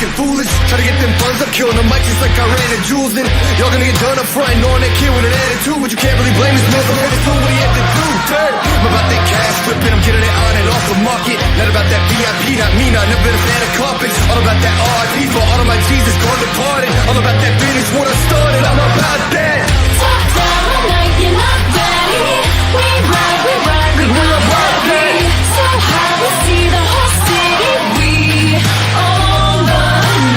acting foolish. Try to get them funds up, killing the mic just like I ran and Jules in. Y'all gonna get done up front, knowing that kid with an attitude, but you can't really blame this motherfucker for what he had to do. Damn, I'm about that cash flipping, I'm getting it on and off the market. Not about that VIP, not me, not never been a fan of carpets. All about that RIP for all of my Jesus gone departed. All about that business when I started, I'm about that. Top down all night, you're not ready. We ride, we ride, we ride, ready. So high, we see the whole city. We own the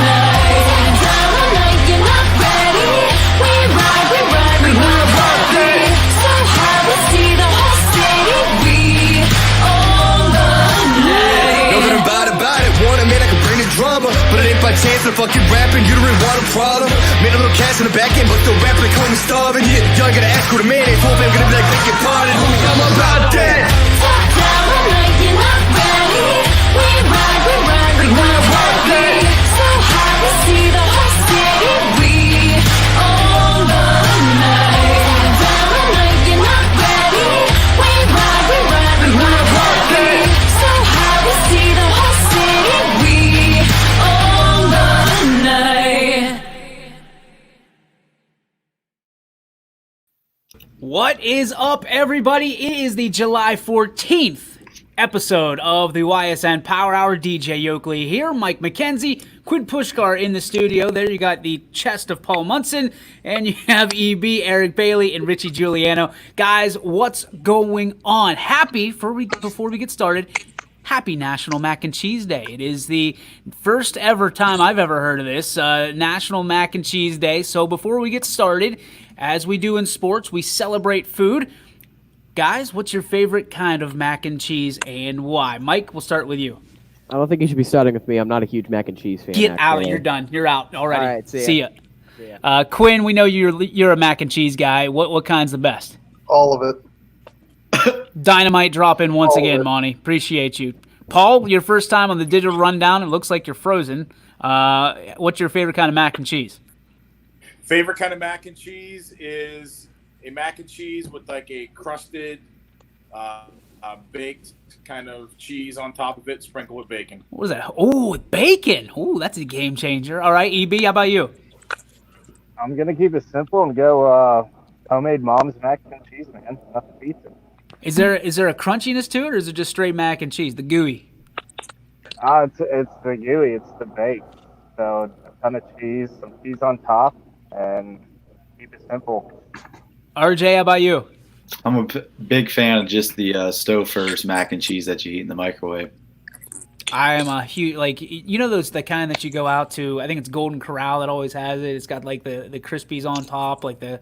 night. Down all night, you're not ready. We ride, we ride, we ride, ready. So high, we see the whole city. We own the night. Know that I'm about it. Want a man I can bring the drama, but it ain't by chance that I'm fucking rapping. You don't really want a problem. Made a little cash in the back end, but still rapping like homie starving. Yeah, y'all gotta ask who the man is. Hope I'm gonna be like, beg your pardon. I'm about that. Top down all night, you're not ready. We ride, we ride, we ride, ready. So high, we see the whole city. We own the night. Down all night, you're not ready. We ride, we ride, we ride, ready. So high, we see the whole city. We own the night. What is up, everybody? It is the July 14th episode of the YSN Power Hour. DJ Yoakley here, Mike McKenzie, Quinn Pushkar in the studio. There you got the chest of Paul Munson, and you have EB, Eric Bailey, and Richie Giuliano. Guys, what's going on? Before we get started, happy National Mac and Cheese Day. It is the first ever time I've ever heard of this, National Mac and Cheese Day. So before we get started, as we do in sports, we celebrate food. Guys, what's your favorite kind of mac and cheese and why? Mike, we'll start with you. I don't think you should be starting with me. I'm not a huge mac and cheese fan. Get out. actually. You're done. You're out already. All right, see ya. Quinn, we know you're a mac and cheese guy. What kind's the best? All of it. Dynamite drop in once All of again, it. Monty. Appreciate you. Paul, your first time on the digital rundown. It looks like you're frozen. What's your favorite kind of mac and cheese? Favorite kind of mac and cheese is a mac and cheese with like a crusted, baked kind of cheese on top of it, sprinkled with bacon. What was that? Oh, with bacon. Oh, that's a game changer. All right, EB, how about you? I'm gonna keep it simple and go homemade mom's mac and cheese, man. Nothing beats it. Is there a crunchiness to it, or is it just straight mac and cheese, the gooey? It's the gooey, it's the bake. So a ton of cheese, some cheese on top, and keep it simple. RJ, how about you? I'm a big fan of just the stove first mac and cheese that you eat in the microwave. I am a huge, the kind that you go out to, I think it's Golden Corral that always has it. It's got like the Crispies on top, like the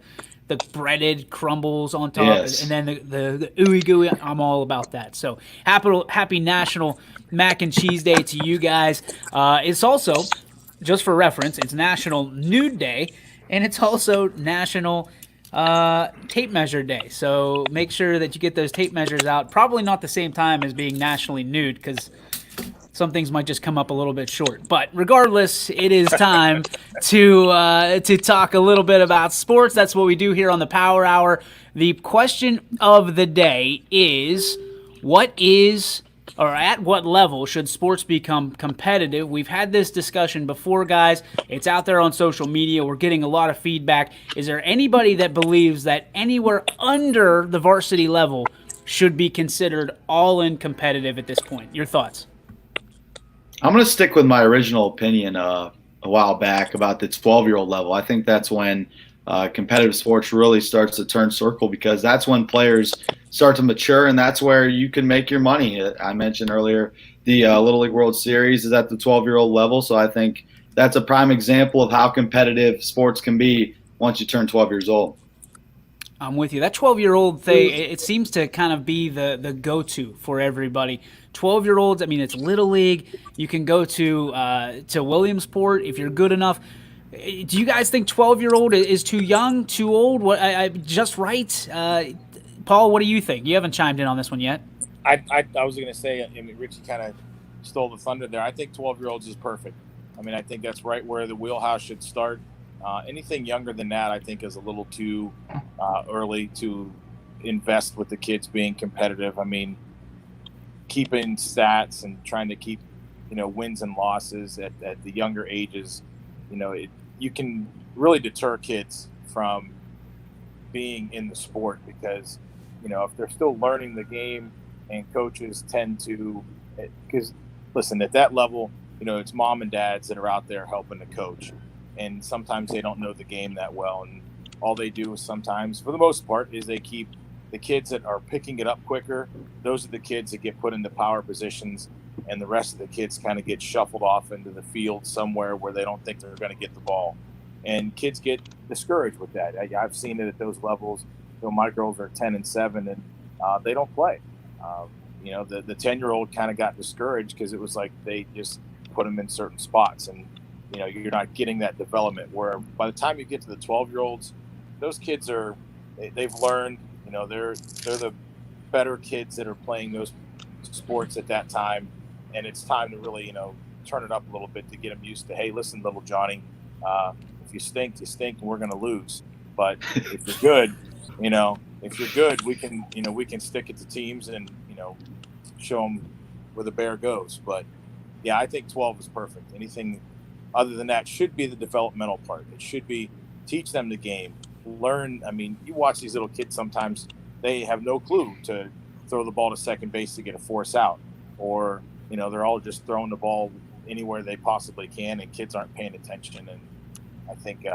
breaded crumbles on top, Yes. and then the ooey gooey. I'm all about that. So happy National Mac and Cheese Day to you guys. It's also, just for reference, it's National Nude Day, and it's also National tape measure day. So make sure that you get those tape measures out. Probably not the same time as being nationally nude, because some things might just come up a little bit short. But regardless, it is time to talk a little bit about sports. That's what we do here on the Power Hour. The question of the day is, at what level should sports become competitive? We've had this discussion before, guys. It's out there on social media. We're getting a lot of feedback. Is there anybody that believes that anywhere under the varsity level should be considered all-in competitive at this point? Your thoughts? I'm going to stick with my original opinion a while back about the 12-year-old level. I think that's when competitive sports really starts to turn circle, because that's when players start to mature, and that's where you can make your money. I mentioned earlier the Little League World Series is at the 12-year-old level, so I think that's a prime example of how competitive sports can be once you turn 12 years old. I'm with you. That 12-year-old thing, it seems to kind of be the go-to for everybody. 12-year-olds, I mean, it's Little League. You can go to Williamsport if you're good enough. Do you guys think 12-year-old is too young, too old? Just right? Paul, what do you think? You haven't chimed in on this one yet. I was going to say, I mean, Richie kind of stole the thunder there. I think 12-year-olds is perfect. I mean, I think that's right where the wheelhouse should start. Anything younger than that, I think, is a little too early to invest with the kids being competitive. I mean, keeping stats and trying to keep wins and losses at the younger ages, you can really deter kids from being in the sport because, if they're still learning the game, and coaches tend to, because listen, at that level, it's mom and dads that are out there helping the coach. And sometimes they don't know the game that well. And all they do is sometimes, for the most part, is they keep the kids that are picking it up quicker. Those are the kids that get put into power positions, and the rest of the kids kind of get shuffled off into the field somewhere where they don't think they're going to get the ball. And kids get discouraged with that. I've seen it at those levels. My girls are 10 and 7, and they don't play. The 10-year-old kind of got discouraged because it was like they just put them in certain spots, and you're not getting that development. Where by the time you get to the 12-year-olds, those kids they've learned. They're the better kids that are playing those sports at that time, and it's time to really turn it up a little bit to get them used to, hey, listen, little Johnny, if you stink, you stink, and we're going to lose. But if you're good, we can stick it to teams and show them where the bear goes. But yeah, I think 12 is perfect. Anything other than that should be the developmental part. It should be teach them the game, learn. I mean, you watch these little kids sometimes, they have no clue to throw the ball to second base to get a force out, or they're all just throwing the ball anywhere they possibly can, and kids aren't paying attention. And I think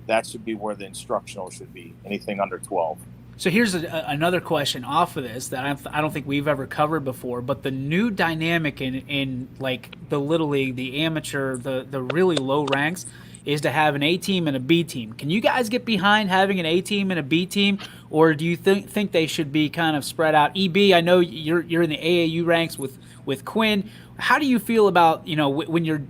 that should be where the instructional should be, anything under 12. So here's another question off of this that I don't think we've ever covered before, but the new dynamic in like the Little League, the amateur, the really low ranks, is to have an A team and a B team. Can you guys get behind having an A team and a B team, or do you think they should be kind of spread out? EB, I know you're in the AAU ranks with Quinn. How do you feel about when you're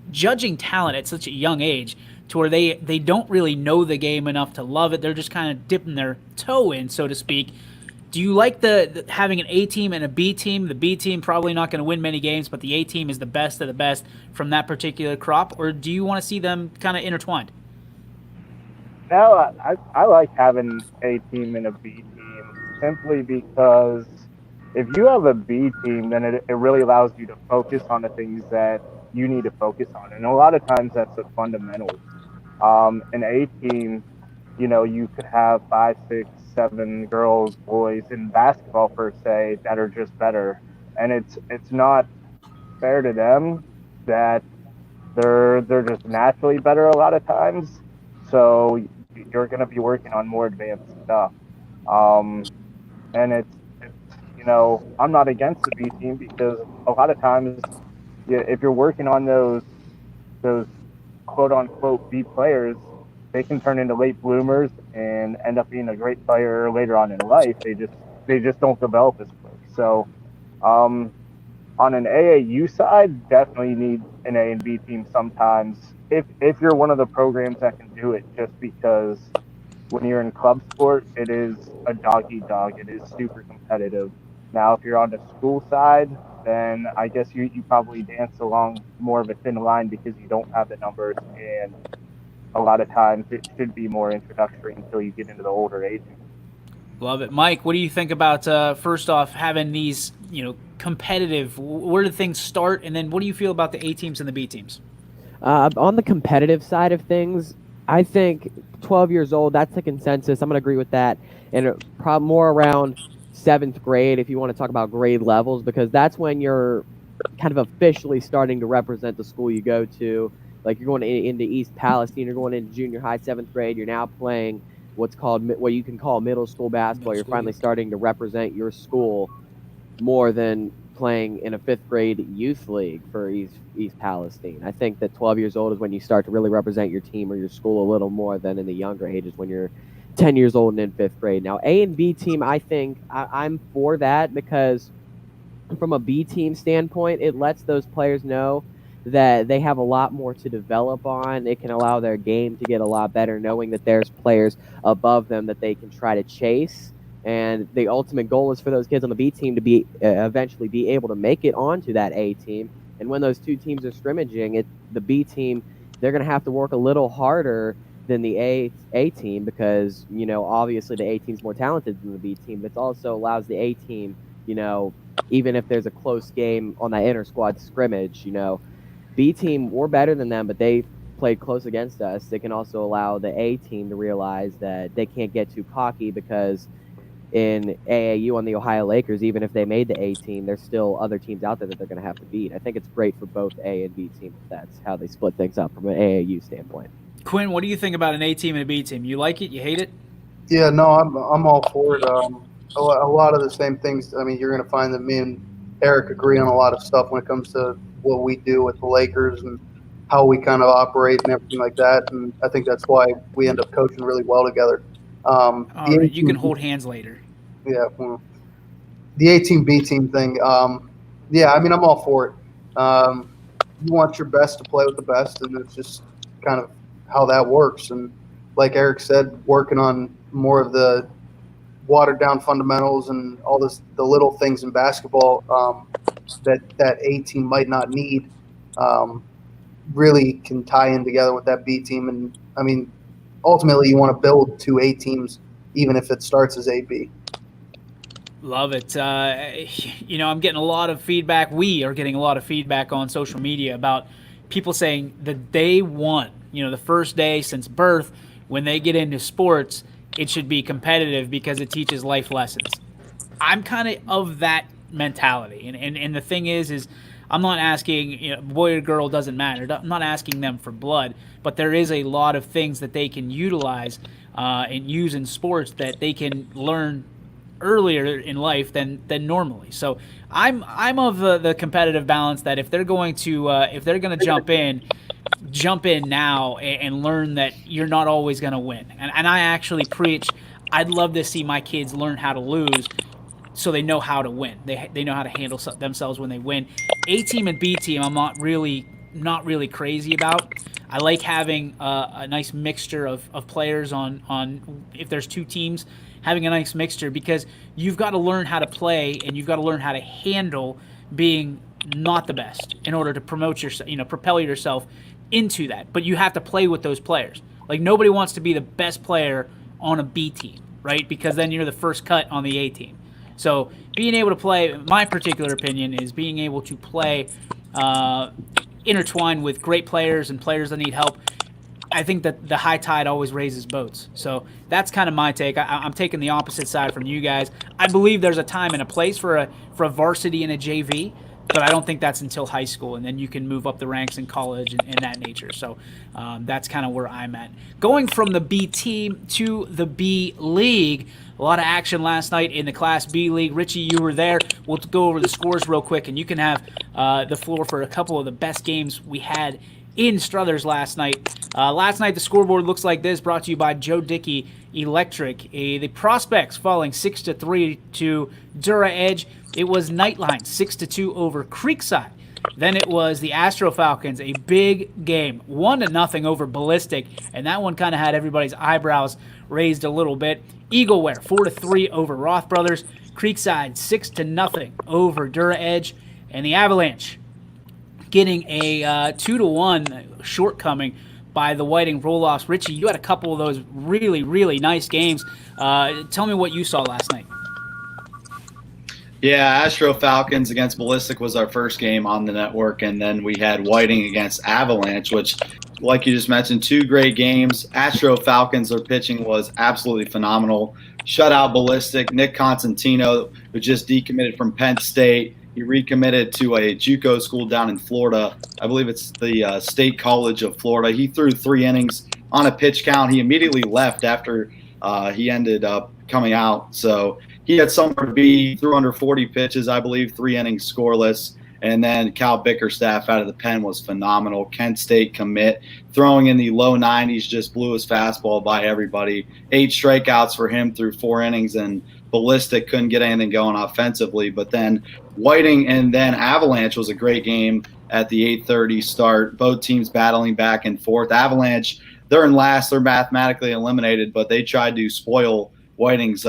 judging talent at such a young age, to where they don't really know the game enough to love it? They're just kind of dipping their toe in, so to speak. Do you like the having an A team and a B team? The B team probably not going to win many games, but the A team is the best of the best from that particular crop, or do you want to see them kind of intertwined? No, I like having A team and a B team simply because if you have a B team, then it really allows you to focus on the things that you need to focus on. And a lot of times that's the fundamentals. An A team, you could have 5, 6, 7 girls, boys in basketball per se that are just better. And it's not fair to them that they're just naturally better a lot of times. So you're going to be working on more advanced stuff. And it's I'm not against the B team because a lot of times, if you're working on those quote unquote B players, they can turn into late bloomers and end up being a great player later on in life. They just don't develop as quick. So on an AAU side, definitely need an A and B team sometimes if you're one of the programs that can do it, just because when you're in club sport, it is a dog eat dog. It is super competitive. Now, if you're on the school side, then I guess you probably dance along more of a thin line because you don't have the numbers, and a lot of times it should be more introductory until you get into the older ages. Love it. Mike, what do you think about, first off, having these, competitive, where do things start, and then what do you feel about the A teams and the B teams? On the competitive side of things, I think 12 years old, that's the consensus. I'm going to agree with that. And probably more around 7th grade, if you want to talk about grade levels, because that's when you're kind of officially starting to represent the school you go to. Like you're going into East Palestine, you're going into junior high, 7th grade. You're now playing what you can call middle school basketball. You're finally starting to represent your school more than playing in a 5th grade youth league for East Palestine. I think that 12 years old is when you start to really represent your team or your school a little more than in the younger ages when you're 10 years old and in 5th grade. Now, A and B team, I think I'm for that because from a B team standpoint, it lets those players know that they have a lot more to develop on. It can allow their game to get a lot better, knowing that there's players above them that they can try to chase. And the ultimate goal is for those kids on the B team to be eventually be able to make it onto that A team. And when those two teams are scrimmaging, the B team, they're going to have to work a little harder than the A team because, obviously the A team's more talented than the B team, but it also allows the A team, even if there's a close game on that inter-squad scrimmage, B team, we're better than them, but they played close against us. It can also allow the A team to realize that they can't get too cocky because in AAU on the Ohio Lakers, even if they made the A team, there's still other teams out there that they're going to have to beat. I think it's great for both A and B teams if that's how they split things up from an AAU standpoint. Quinn, what do you think about an A team and a B team? You like it? You hate it? Yeah, no, I'm all for it. A lot of the same things. I mean, you're going to find that me and Eric agree on a lot of stuff when it comes to what we do with the Lakers and how we kind of operate and everything like that. And I think that's why we end up coaching really well together. All right, you can hold hands later. Yeah, well, the A team, B team thing. Yeah, I mean, I'm all for it. You want your best to play with the best, and it's just kind of how that works. And like Eric said, working on more of the watered down fundamentals and all the little things in basketball that A team might not need really can tie in together with that B team. And I mean, ultimately, you want to build two A teams, even if it starts as AB. Love it. I'm getting a lot of feedback. We are getting a lot of feedback on social media about people saying the day one, the first day since birth, when they get into sports, it should be competitive because it teaches life lessons. I'm kind of that mentality. And the thing is I'm not asking, boy or girl doesn't matter. I'm not asking them for blood, but there is a lot of things that they can utilize and use in sports that they can learn earlier in life than normally. So I'm of the competitive balance that if they're going to jump in now and learn that you're not always going to win. And I actually preach, I'd love to see my kids learn how to lose so they know how to win. They know how to handle themselves when they win. A team and B team, I'm not really crazy about. I like having a nice mixture of players on if there's two teams, having a nice mixture, because you've got to learn how to play and you've got to learn how to handle being not the best in order to promote yourself, propel yourself into that. But you have to play with those players. Like, nobody wants to be the best player on a B team, right? Because then you're the first cut on the A team. So being able to play, my particular opinion is being able to play intertwined with great players and players that need help. I think that the high tide always raises boats. So that's kind of my take. I'm taking the opposite side from you guys. I believe there's a time and a place for a varsity and a JV, but I don't think that's until high school, and then you can move up the ranks in college and that nature. So that's kind of where I'm at. Going from the B team to the B League, a lot of action last night in the Class B League. Richie, you were there. We'll go over the scores real quick, and you can have the floor for a couple of the best games we had in Struthers last night. Last night, the scoreboard looks like this, brought to you by Joe Dickey Electric. The Prospects falling 6-3 to Dura Edge. It was Nightline 6-2 over Creekside. Then it was the Astro Falcons, a big game, 1-0 over Ballistic, and that one kind of had everybody's eyebrows raised a little bit. Eagleware 4-3 over Roth Brothers. Creekside 6-0 over Dura Edge, and the Avalanche getting a 2-1 shortcoming by the Whiting Roll-Offs. Richie, you had a couple of those really, really nice games. Tell me what you saw last night. Yeah, Astro Falcons against Ballistic was our first game on the network, and then we had Whiting against Avalanche, which, like you just mentioned, two great games. Astro Falcons, their pitching was absolutely phenomenal. Shut out Ballistic. Nick Constantino, who just decommitted from Penn State. He recommitted to a JUCO school down in Florida. I believe it's the State College of Florida. He threw 3 innings on a pitch count. He immediately left after he ended up coming out. So he had somewhere to be, threw under 40 pitches, I believe, 3 innings scoreless. And then Cal Bickerstaff out of the pen was phenomenal. Kent State commit, throwing in the low 90s, just blew his fastball by everybody. 8 strikeouts for him through 4 innings, and Ballistic couldn't get anything going offensively. But then Whiting and then Avalanche was a great game at the 8:30 start. Both teams battling back and forth. Avalanche, they're in last. They're mathematically eliminated, but they tried to spoil Whiting's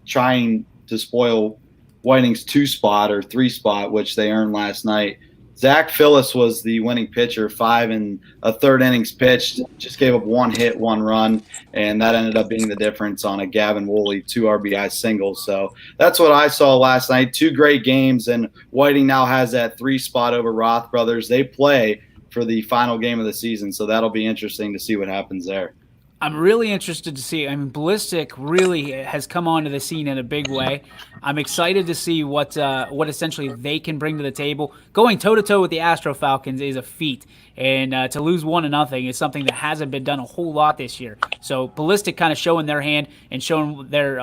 trying to spoil Whiting's 2 spot or 3 spot, which they earned last night Zach Phillips was the winning pitcher, 5 and a third innings pitched, just gave up 1 hit, 1 run, and that ended up being the difference on a Gavin Woolley 2 RBI single. So that's what I saw last night. 2 great games, and Whiting now has that 3 spot over Roth brothers. They play for the final game of the season, so that'll be interesting to see what happens there. I'm really interested to see. I mean, Ballistic really has come onto the scene in a big way. I'm excited to see what essentially they can bring to the table. Going toe to toe with the Astro Falcons is a feat, and to lose 1-0 is something that hasn't been done a whole lot this year. So Ballistic kind of showing their hand and showing their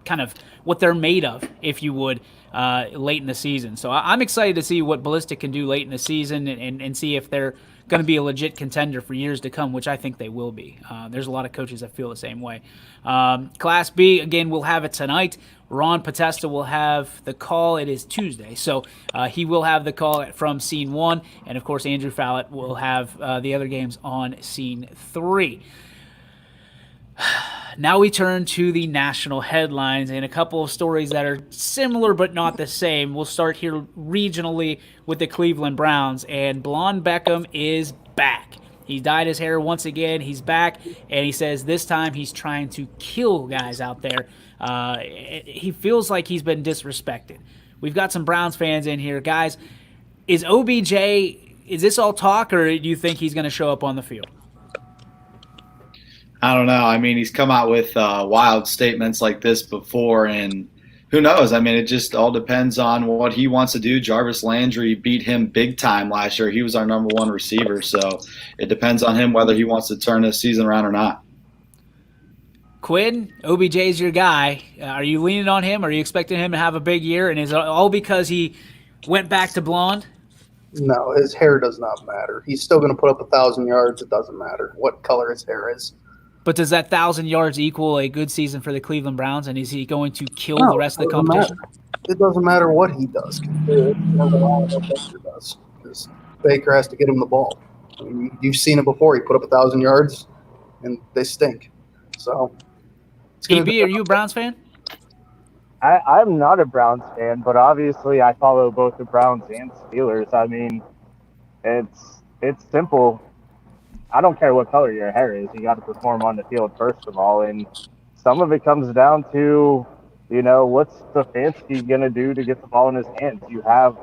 kind of what they're made of, if you would, late in the season. So I'm excited to see what Ballistic can do late in the season and see if they're going to be a legit contender for years to come, which I think they will be. There's a lot of coaches that feel the same way. Class B, again, we'll have it tonight. Ron Potesta will have the call. It is Tuesday, so he will have the call from Scene 1, and, of course, Andrew Fallett will have the other games on Scene 3. Now we turn to the national headlines and a couple of stories that are similar but not the same. We'll start here regionally with the Cleveland Browns, and Blonde Beckham is back. He dyed his hair once again. He's back, and he says this time he's trying to kill guys out there. He feels like he's been disrespected. We've got some Browns fans in here. Guys, is OBJ, is this all talk, or do you think he's going to show up on the field? I don't know. I mean, he's come out with wild statements like this before, and who knows? I mean, it just all depends on what he wants to do. Jarvis Landry beat him big time last year. He was our number 1 receiver, so it depends on him whether he wants to turn this season around or not. Quinn, OBJ's your guy. Are you leaning on him? Are you expecting him to have a big year? And is it all because he went back to blonde? No, his hair does not matter. He's still going to put up 1,000 yards. It doesn't matter what color his hair is. But does that 1,000 yards equal a good season for the Cleveland Browns? And is he going to kill the rest of the competition? It doesn't matter what he does. Baker does. Because Baker has to get him the ball. I mean, you've seen it before. He put up 1,000 yards, and they stink. So, TB, are you a Browns fan? I'm not a Browns fan, but obviously I follow both the Browns and Steelers. I mean, it's simple. I don't care what color your hair is. You got to perform on the field first of all, and some of it comes down to, what's Stefanski gonna do to get the ball in his hands? You have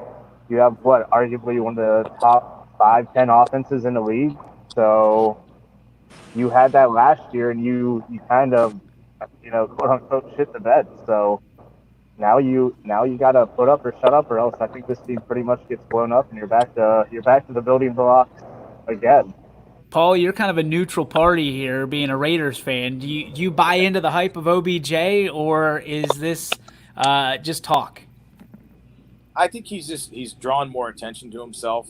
what, arguably one of the top 5-10 offenses in the league. So you had that last year, and you kind of, quote unquote, shit the bed. So now you got to put up or shut up, or else I think this team pretty much gets blown up, and you're back to the building blocks again. Paul, you're kind of a neutral party here, being a Raiders fan. Do you buy into the hype of OBJ, or is this just talk? I think he's drawn more attention to himself,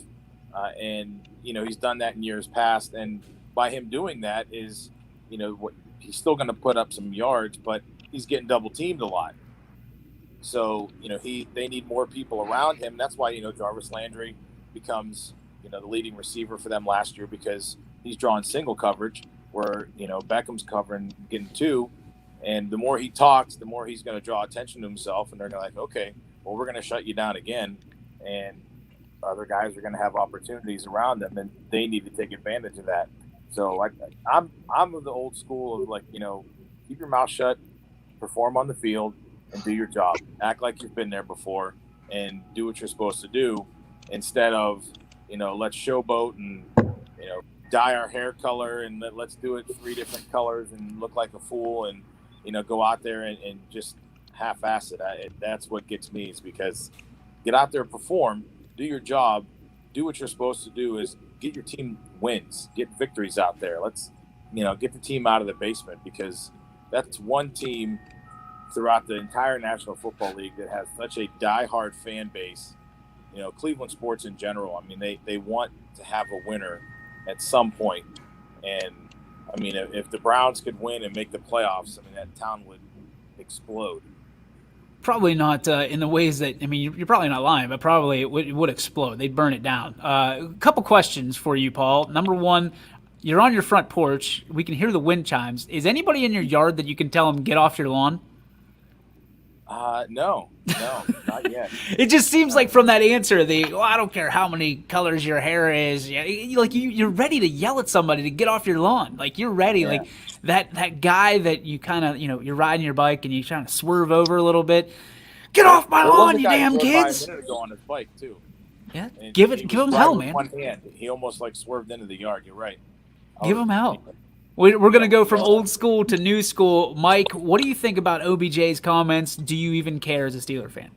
and he's done that in years past. And by him doing that is, he's still going to put up some yards, but he's getting double teamed a lot. So they need more people around him. That's why Jarvis Landry becomes the leading receiver for them last year, because he's drawing single coverage where Beckham's covering, getting 2, and the more he talks, the more he's going to draw attention to himself, and they're going to okay, well, we're going to shut you down again, and other guys are going to have opportunities around them, and they need to take advantage of that. So I'm of the old school of keep your mouth shut, perform on the field, and do your job. Act like you've been there before, and do what you're supposed to do, instead of let's showboat and dye our hair color, and let's do it 3 different colors and look like a fool, and go out there and just half-ass it. That's what gets me, is because get out there, perform, do your job, do what you're supposed to do, is get your team wins, get victories out there. Let's get the team out of the basement, because that's one team throughout the entire National Football League that has such a die-hard fan base. Cleveland sports in general, I mean, they want to have a winner at some point. And, I mean, if the Browns could win and make the playoffs, I mean, that town would explode. Probably not in the ways that, I mean, you're probably not lying, but probably it would explode. They'd burn it down. A couple questions for you, Paul. Number one, you're on your front porch. We can hear the wind chimes. Is anybody in your yard that you can tell them get off your lawn? No, not yet. It just seems like from that answer, I don't care how many colors your hair is. Yeah, you're ready to yell at somebody to get off your lawn. Like you're ready. Yeah. Like that guy that you kind of you're riding your bike and you're trying to swerve over a little bit. Get off my There was lawn, a you guy damn who rode by kids! a minute ago on his bike too. Yeah, And give he him was hell, driving with man. One hand. He almost like swerved into the yard. You're right. Give him hell. We're going to go from old school to new school. Mike, what do you think about OBJ's comments? Do you even care as a Steeler fan?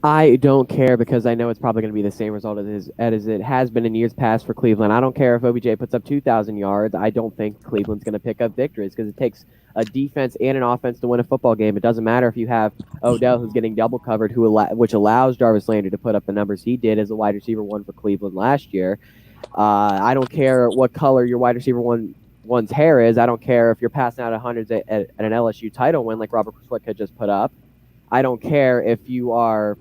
I don't care because I know it's probably going to be the same result as it has been in years past for Cleveland. I don't care if OBJ puts up 2,000 yards. I don't think Cleveland's going to pick up victories because it takes a defense and an offense to win a football game. It doesn't matter if you have Odell who's getting double covered, which allows Jarvis Landry to put up the numbers he did as a wide receiver one for Cleveland last year. I don't care what color your wide receiver one's hair is. I don't care if you're passing out hundreds at an LSU title win like Robert Swick had just put up. I don't care if you are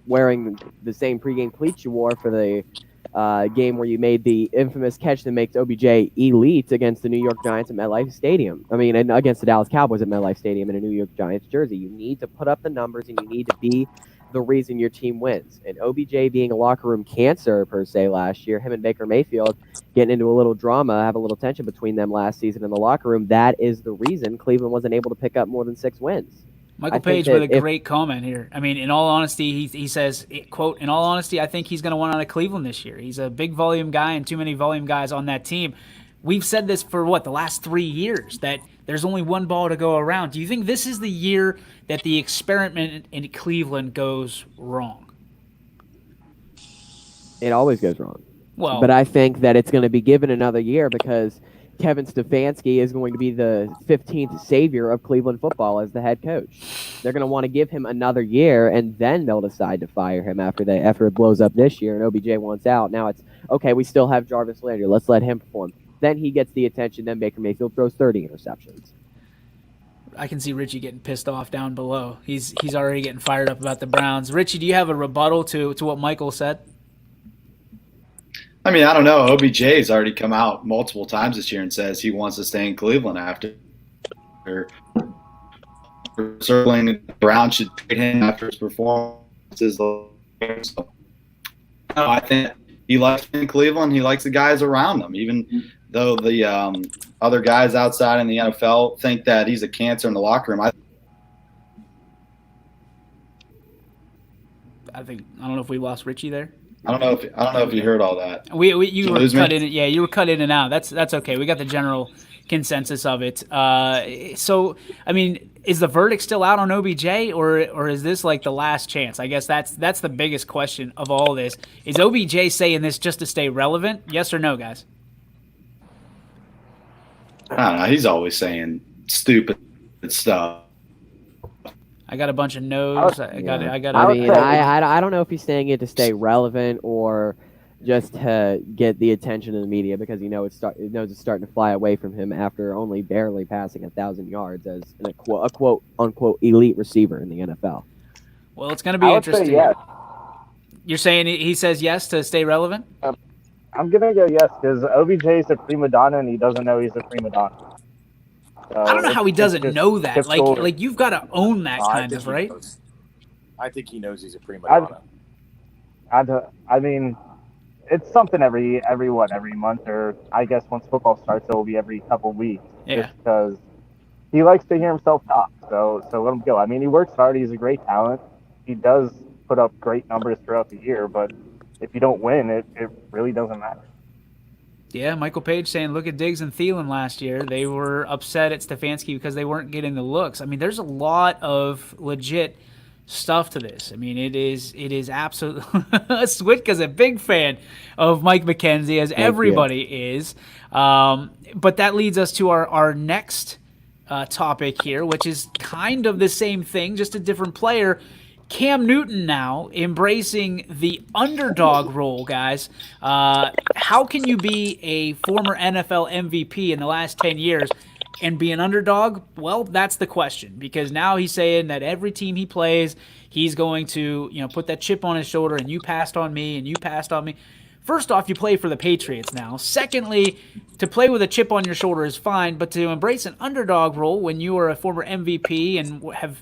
wearing the same pregame cleats you wore for the game where you made the infamous catch that makes OBJ elite against the New York Giants at MetLife Stadium. I mean, and against the Dallas Cowboys at MetLife Stadium in a New York Giants jersey. You need to put up the numbers and you need to be the reason your team wins. And OBJ being a locker room cancer per se last year, him and Baker Mayfield getting into a little drama, have a little tension between them last season in the locker room. That is the reason Cleveland wasn't able to pick up more than 6 wins. Michael Page with a great comment here. I mean, in all honesty, he says, quote, in all honesty, I think he's going to want out of Cleveland this year. He's a big volume guy and too many volume guys on that team. We've said this for, the last 3 years, that there's only one ball to go around. Do you think this is the year that the experiment in Cleveland goes wrong? It always goes wrong. Well, but I think that it's going to be given another year because Kevin Stefanski is going to be the 15th savior of Cleveland football as the head coach. They're going to want to give him another year, and then they'll decide to fire him after it blows up this year and OBJ wants out. Now it's, okay, we still have Jarvis Landry. Let's let him perform. Then he gets the attention. Then Baker Mayfield throws 30 interceptions. I can see Richie getting pissed off down below. He's already getting fired up about the Browns. Richie, do you have a rebuttal to what Michael said? I mean, I don't know. OBJ's already come out multiple times this year and says he wants to stay in Cleveland after circling the Browns should trade him after his performances. So, I think he likes in Cleveland. He likes the guys around him, even though the other guys outside in the NFL think that he's a cancer in the locker room. I don't know if we lost Richie there. I don't know if you heard all that. You were cut in. Yeah, you were cut in and out. That's okay. We got the general consensus of it. So, I mean, is the verdict still out on OBJ, or is this like the last chance? I guess that's the biggest question of all this. Is OBJ saying this just to stay relevant? Yes or no, guys? I don't know. He's always saying stupid stuff. I got a bunch of no's. I don't know if he's saying it to stay relevant or just to get the attention of the media because it knows it's starting to fly away from him after only barely passing 1,000 yards as a quote unquote elite receiver in the NFL. Well, it's going to be interesting. Say yes. You're saying he says yes to stay relevant? I'm gonna go yes because OBJ is a prima donna and he doesn't know he's a prima donna. I don't know how he doesn't know that. Like you've got to own that kind of, right? I think he knows he's a prima donna. I mean, it's something every month, or I guess once football starts, it will be every couple weeks. Yeah. Just because he likes to hear himself talk. So let him go. I mean, he works hard. He's a great talent. He does put up great numbers throughout the year, but if you don't win, it really doesn't matter. Yeah, Michael Page saying, look at Diggs and Thielen last year. They were upset at Stefanski because they weren't getting the looks. I mean, there's a lot of legit stuff to this. I mean, it is absolutely Switka's a big fan of Mike McKenzie, as everybody is. But that leads us to our next topic here, which is kind of the same thing, just a different player. Cam Newton now embracing the underdog role, guys. How can you be a former NFL MVP in the last 10 years and be an underdog? Well, that's the question, because now he's saying that every team he plays, he's going to, put that chip on his shoulder, and you passed on me, and you passed on me. First off, you play for the Patriots now. Secondly, to play with a chip on your shoulder is fine, but to embrace an underdog role when you are a former MVP and have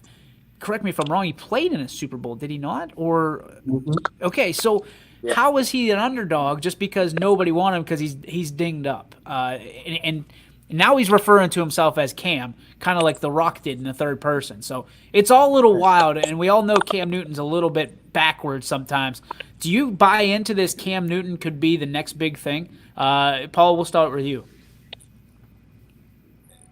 correct me if I'm wrong, he played in a Super Bowl, did he not? Or Mhm. okay, so how is he an underdog just because nobody wanted him because he's dinged up? And now he's referring to himself as Cam, kind of like The Rock did in the third person. So it's all a little wild, and we all know Cam Newton's a little bit backwards sometimes. Do you buy into this Cam Newton could be the next big thing? Paul, we'll start with you.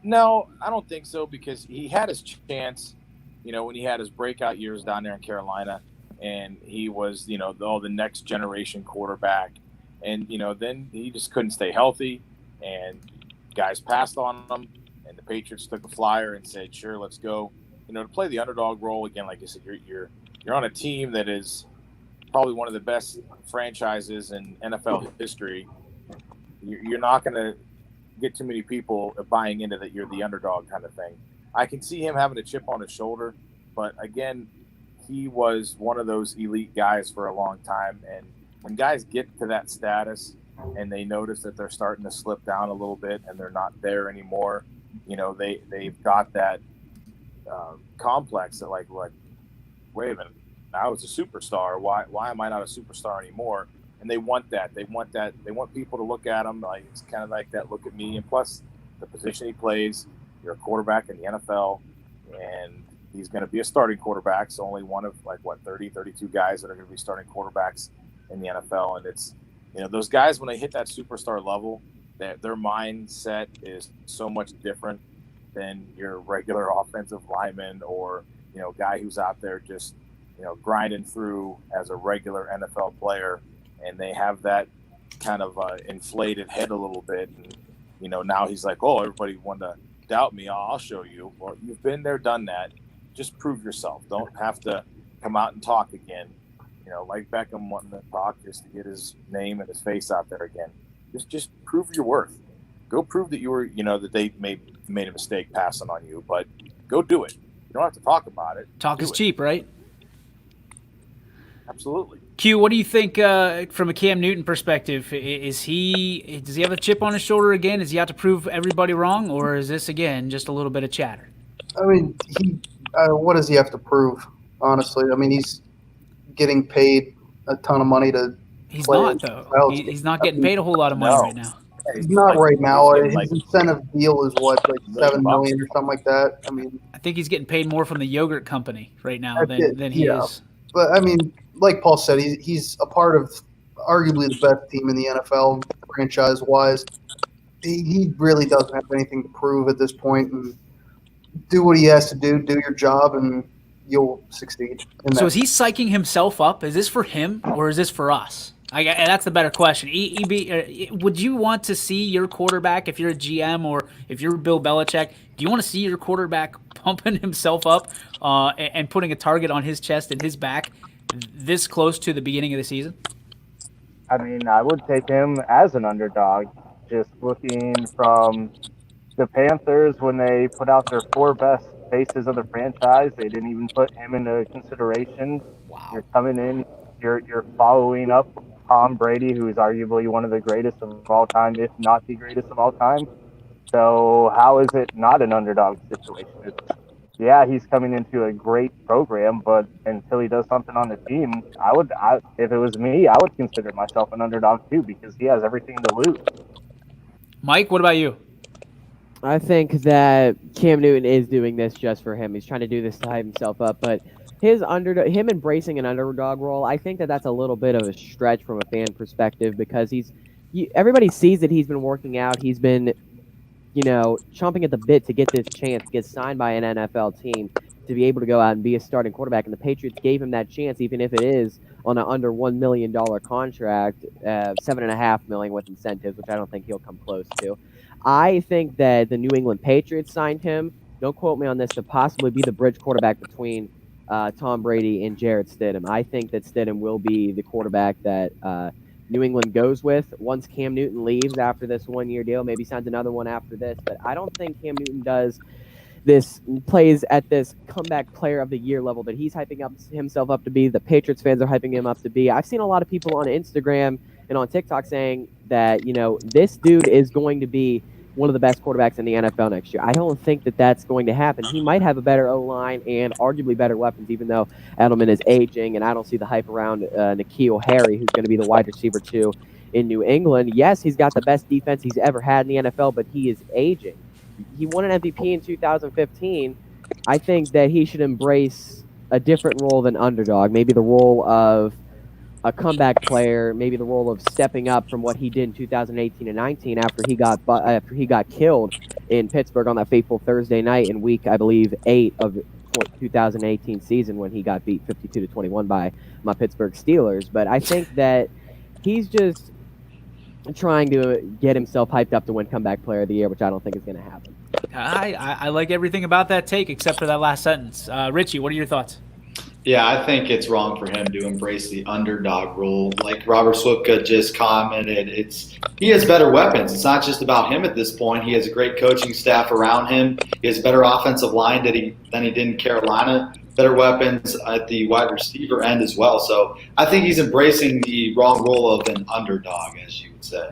No, I don't think so because he had his chance, when he had his breakout years down there in Carolina, and he was, the next generation quarterback, and then he just couldn't stay healthy, and guys passed on him, and the Patriots took a flyer and said, "Sure, let's go." To play the underdog role again, like I said, you're on a team that is probably one of the best franchises in NFL history. You're not going to get too many people buying into that you're the underdog kind of thing. I can see him having a chip on his shoulder, but again, he was one of those elite guys for a long time. And when guys get to that status and they notice that they're starting to slip down a little bit and they're not there anymore, they've got that complex that like, wait a minute, I was a superstar. Why am I not a superstar anymore? And they want that. They want people to look at him like it's kind of like that. Look at me. And plus, the position he plays, you're a quarterback in the NFL, and he's going to be a starting quarterback. So only one of 30, 32 guys that are going to be starting quarterbacks in the NFL. And it's those guys when they hit that superstar level, that their mindset is so much different than your regular offensive lineman or guy who's out there just grinding through as a regular NFL player. And they have that kind of inflated head a little bit. And, now he's like, oh, everybody wanted to doubt me. I'll show you. Well, you've been there, done that. Just prove yourself. Don't have to come out and talk again. Like Beckham wanting to talk just to get his name and his face out there again. Just prove your worth. Go prove that you were, that they made a mistake passing on you, but go do it. You don't have to talk about it. Talk is cheap, right? Absolutely. Q, what do you think from a Cam Newton perspective? Does he have a chip on his shoulder again? Does he have to prove everybody wrong, or is this again just a little bit of chatter? I mean, what does he have to prove? Honestly, I mean, he's getting paid a ton of money to. He's play not though. He's not getting paid a whole lot of money right now. He's not right now. His incentive deal is what, like $7 million or something like that. I mean, I think he's getting paid more from the yogurt company right now than he is. But I mean, like Paul said, he's a part of arguably the best team in the NFL franchise-wise. He really doesn't have anything to prove at this point. And do what he has to do. Do your job, and you'll succeed. So is he psyching himself up? Is this for him or is this for us? That's the better question. Would you want to see your quarterback, if you're a GM or if you're Bill Belichick, do you want to see your quarterback pumping himself up and putting a target on his chest and his back this close to the beginning of the season? I mean, I would take him as an underdog. Just looking from the Panthers when they put out their 4 best faces of the franchise, they didn't even put him into consideration. Wow. You're coming in, you're following up Tom Brady, who is arguably one of the greatest of all time, if not the greatest of all time. So how is it not an underdog situation? Yeah, he's coming into a great program, but until he does something on the team, if it was me, I would consider myself an underdog too, because he has everything to lose. Mike, what about you? I think that Cam Newton is doing this just for him. He's trying to do this to hype himself up, but him embracing an underdog role, I think that's a little bit of a stretch from a fan perspective, because everybody sees that he's been working out. He's been, chomping at the bit to get this chance to get signed by an NFL team to be able to go out and be a starting quarterback. And the Patriots gave him that chance, even if it is on an under $1 million contract, $7.5 million with incentives, which I don't think he'll come close to. I think that the New England Patriots signed him, don't quote me on this, to possibly be the bridge quarterback between Tom Brady and Jarrett Stidham. I think that Stidham will be the quarterback that New England goes with once Cam Newton leaves after this 1-year deal, maybe signs another one after this. But I don't think Cam Newton plays at this comeback player of the year level that he's hyping up himself up to be. The Patriots fans are hyping him up to be. I've seen a lot of people on Instagram and on TikTok saying that, this dude is going to be one of the best quarterbacks in the NFL next year. I don't think that that's going to happen. He might have a better O-line and arguably better weapons, even though Edelman is aging, and I don't see the hype around N'Keal Harry, who's going to be the wide receiver too in New England. Yes, he's got the best defense he's ever had in the NFL, but he is aging. He won an MVP in 2015. I think that he should embrace a different role than underdog, maybe the role of a comeback player, maybe the role of stepping up from what he did in 2018 and 19 after he got killed in Pittsburgh on that fateful Thursday night in week, I believe, 8 of 2018 season when he got beat 52-21 by my Pittsburgh Steelers. But I think that he's just trying to get himself hyped up to win comeback player of the year, which I don't think is going to happen. I like everything about that take except for that last sentence. Richie, what are your thoughts? Yeah, I think it's wrong for him to embrace the underdog rule. Like Robert Swipka just commented, he has better weapons. It's not just about him at this point. He has a great coaching staff around him. He has a better offensive line than he did in Carolina. Better weapons at the wide receiver end as well. So I think he's embracing the wrong role of an underdog, as you would say.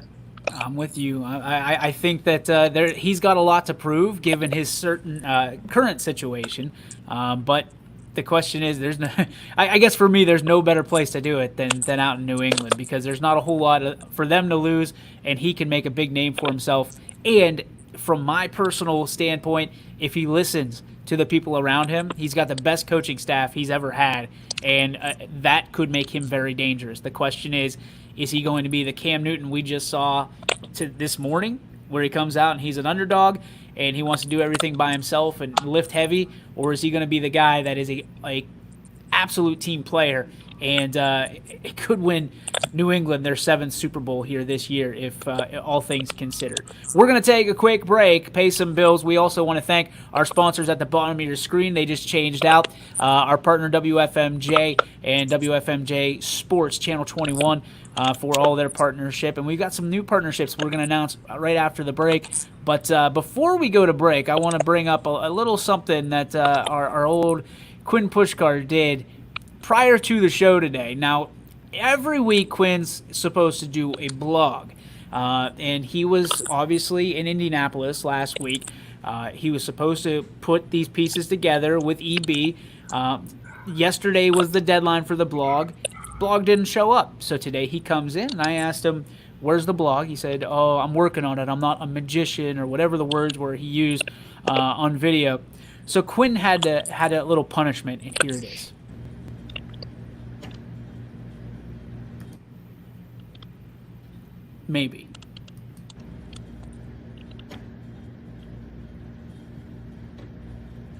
I'm with you. I think that he's got a lot to prove given his certain current situation, but the question is, I guess for me, there's no better place to do it than out in New England, because there's not a whole lot for them to lose, and he can make a big name for himself. And from my personal standpoint, if he listens to the people around him, he's got the best coaching staff he's ever had, and that could make him very dangerous. The question is he going to be the Cam Newton we just saw this morning, where he comes out and he's an underdog and he wants to do everything by himself and lift heavy, or is he going to be the guy that is a absolute team player and it could win New England their 7th Super Bowl here this year if all things considered. We're going to take a quick break, pay some bills. We also want to thank our sponsors at the bottom of your screen. They just changed out. Our partner WFMJ and WFMJ Sports Channel 21 for all their partnership. And we've got some new partnerships we're going to announce right after the break. But before we go to break, I want to bring up a little something that our old Quinn Pushkar did prior to the show today. Now, every week Quinn's supposed to do a blog, and he was obviously in Indianapolis last week. He was supposed to put these pieces together with EB. Yesterday was the deadline for the blog. Blog didn't show up, so today he comes in, and I asked him, where's the blog? He said, oh, I'm working on it. I'm not a magician, or whatever the words were he used on video. So Quinn had a little punishment, and here it is. Maybe.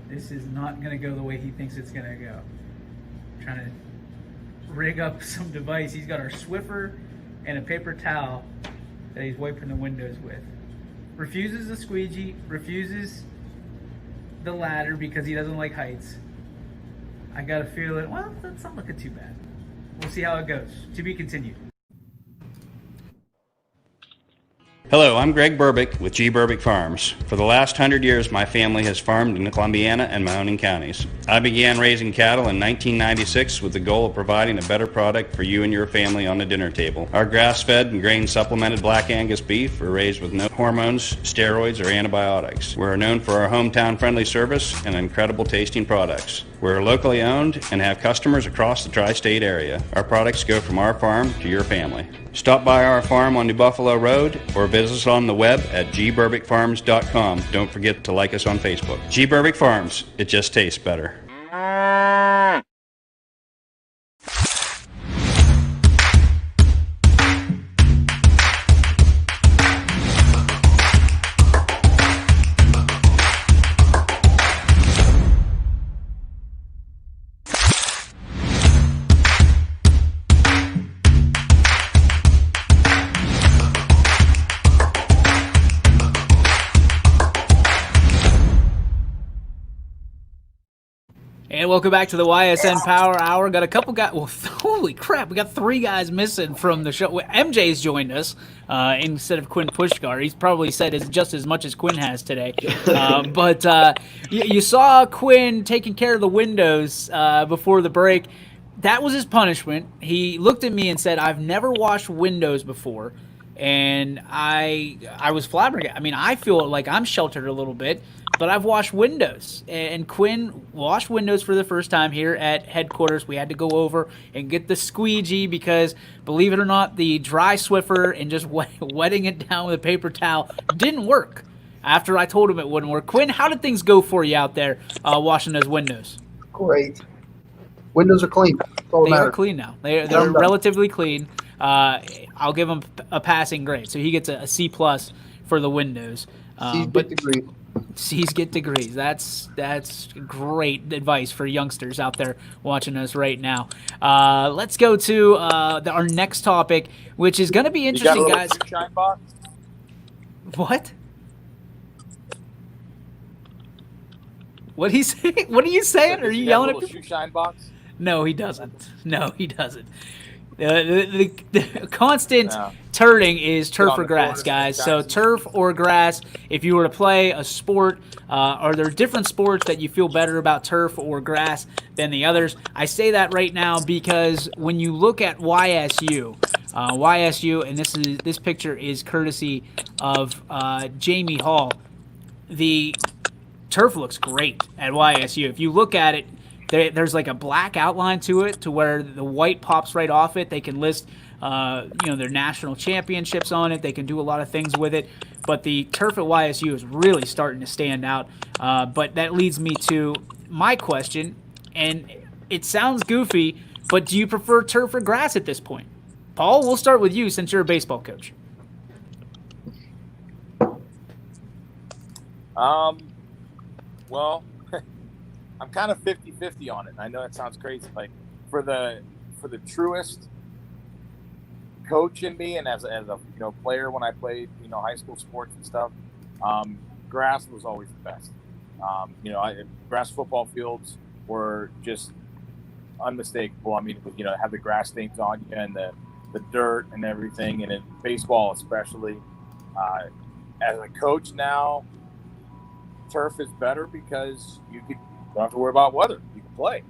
This is not going to go the way he thinks it's going to go. Trying to rig up some device. He's got our Swiffer and a paper towel that he's wiping the windows with. Refuses the squeegee, refuses the ladder because he doesn't like heights. I got a feeling, well, that's not looking too bad. We'll see how it goes. To be continued. Hello, I'm Greg Burbick with G. Burbick Farms. For the last 100 years, my family has farmed in the Columbiana and Mahoning counties. I began raising cattle in 1996 with the goal of providing a better product for you and your family on the dinner table. Our grass-fed and grain-supplemented Black Angus beef are raised with no hormones, steroids, or antibiotics. We're known for our hometown-friendly service and incredible tasting products. We're locally owned and have customers across the tri-state area. Our products go from our farm to your family. Stop by our farm on New Buffalo Road or visit us on the web at gburbickfarms.com. Don't forget to like us on Facebook. G. Burbick Farms, it just tastes better. And welcome back to the YSN Power Hour. Got a couple guys. Well, holy crap, we got 3 guys missing from the show. MJ's joined us instead of Quinn Pushkar. He's probably said just as much as Quinn has today. But you saw Quinn taking care of the windows before the break. That was his punishment. He looked at me and said, I've never washed windows before, and I was flabbergasted. I mean, I feel like I'm sheltered a little bit, but I've washed windows, and Quinn washed windows for the first time here at headquarters. We had to go over and get the squeegee because, believe it or not, the dry Swiffer and just wetting it down with a paper towel didn't work. After I told him it wouldn't work. Quinn, how did things go for you out there washing those windows? Great. Windows are clean. That's all that They are matters. clean now. They're Done. relatively clean. I'll give him a passing grade, so he gets a C plus for the windows. But degree. C's get degrees. That's great advice for youngsters out there watching us right now. Let's go to our next topic, which is going to be interesting, guys. Shoe shine box? What? What he say? What are you saying? Are you yelling at people? Shoe shine box? No, he doesn't. No, he doesn't. The constant turning is turf or grass, guys. So turf or grass. If you were to play a sport, are there different sports that you feel better about turf or grass than the others? I say that right now because when you look at YSU, and this picture is courtesy of Jamie Hall. The turf looks great at YSU. If you look at it, there's like a black outline to it to where the white pops right off it. They can list their national championships on it. They can do a lot of things with it. But the turf at YSU is really starting to stand out. But that leads me to my question, and it sounds goofy, but do you prefer turf or grass at this point? Paul, we'll start with you since you're a baseball coach. Well, I'm kind of 50-50 on it. I know it sounds crazy. Like for the truest coach in me, and as a player when I played high school sports and stuff, grass was always the best. Grass football fields were just unmistakable. I mean, have the grass stains on you and the dirt and everything, and in baseball especially. As a coach now, turf is better because you don't have to worry about weather. You can play.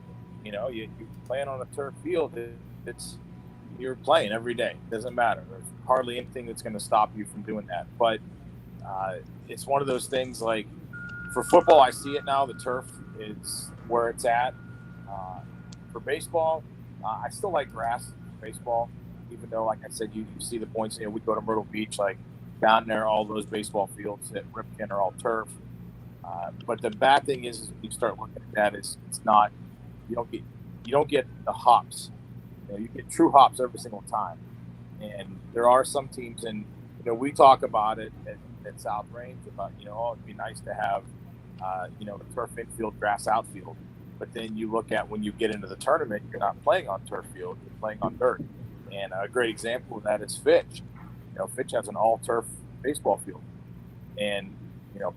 You playing on a turf field. You're playing every day. It doesn't matter. There's hardly anything that's going to stop you from doing that. But it's one of those things. Like for football, I see it now. The turf is where it's at. For baseball, I still like grass for baseball, even though, like I said, you see the points. We go to Myrtle Beach, like down there, all those baseball fields at Ripken are all turf. But the bad thing is when you start looking at that, it's not you don't get the hops. You get true hops every single time. And there are some teams, and we talk about it at South Range about it'd be nice to have a turf infield, grass outfield. But then you look at when you get into the tournament, you're not playing on turf field, you're playing on dirt. And a great example of that is Fitch. Fitch has an all-turf baseball field, and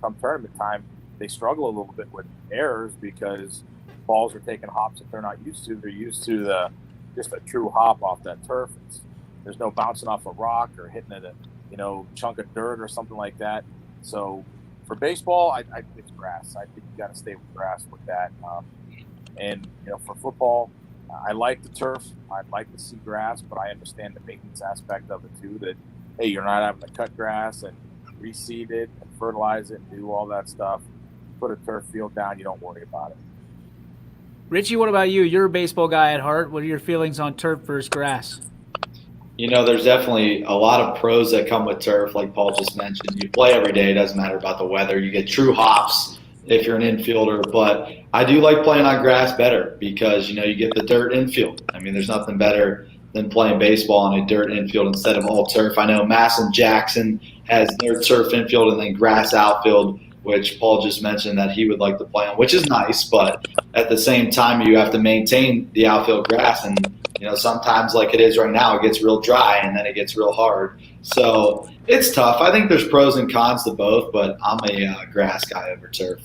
come tournament time, they struggle a little bit with errors because balls are taking hops that they're not used to. They're used to just a true hop off that turf. There's no bouncing off a rock or hitting at a chunk of dirt or something like that. So for baseball, I think it's grass. I think you got to stay with grass with that. And for football, I like the turf. I'd like to see grass, but I understand the maintenance aspect of it too. That hey, you're not having to cut grass and reseed it and fertilize it and do all that stuff. Put a turf field down, you don't worry about it. Richie, what about you? You're a baseball guy at heart. What are your feelings on turf versus grass? There's definitely a lot of pros that come with turf, like Paul just mentioned. You play every day. It doesn't matter about the weather. You get true hops if you're an infielder. But I do like playing on grass better because, you get the dirt infield. I mean, there's nothing better than playing baseball on a dirt infield instead of all turf. I know Masson Jackson has their turf infield and then grass outfield, which Paul just mentioned that he would like to play on, which is nice. But at the same time, you have to maintain the outfield grass. And, sometimes like it is right now, it gets real dry and then it gets real hard. So it's tough. I think there's pros and cons to both, but I'm a grass guy over turf.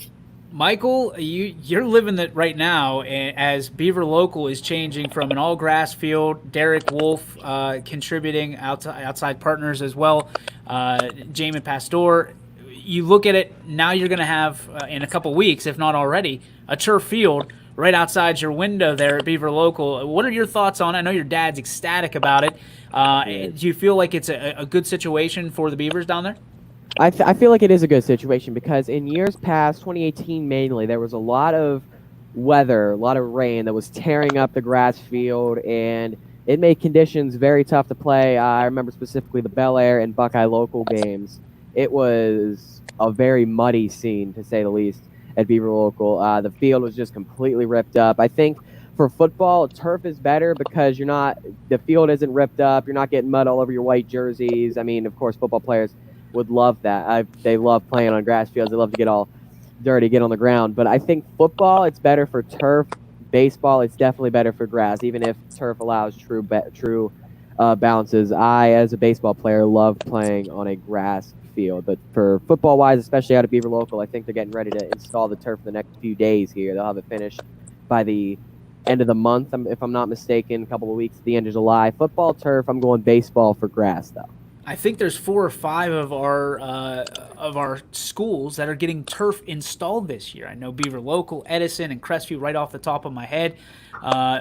Michael, you're living it right now as Beaver Local is changing from an all-grass field. Derek Wolf contributing outside partners as well. Jamin Pastor. You look at it now. You're going to have in a couple weeks, if not already, a turf field right outside your window there at Beaver Local. What are your thoughts on it? I know your dad's ecstatic about it. Do you feel like it's a good situation for the Beavers down there? I feel like it is a good situation because in years past, 2018 mainly, there was a lot of weather, a lot of rain that was tearing up the grass field, and it made conditions very tough to play. I remember specifically the Bel Air and Buckeye local games. It was a very muddy scene, to say the least, at Beaver Local. The field was just completely ripped up. I think for football, turf is better because the field isn't ripped up. You're not getting mud all over your white jerseys. I mean, of course, football players would love that. They love playing on grass fields. They love to get all dirty, get on the ground. But I think football, it's better for turf. Baseball, it's definitely better for grass, even if turf allows true bounces. I, as a baseball player, love playing on a grass field. But for football-wise, especially out of Beaver Local, I think they're getting ready to install the turf the next few days here. They'll have it finished by the end of the month, if I'm not mistaken, a couple of weeks at the end of July. Football, turf, I'm going baseball for grass, though. I think there's 4 or 5 of our schools that are getting turf installed this year. I know Beaver Local, Edison, and Crestview right off the top of my head.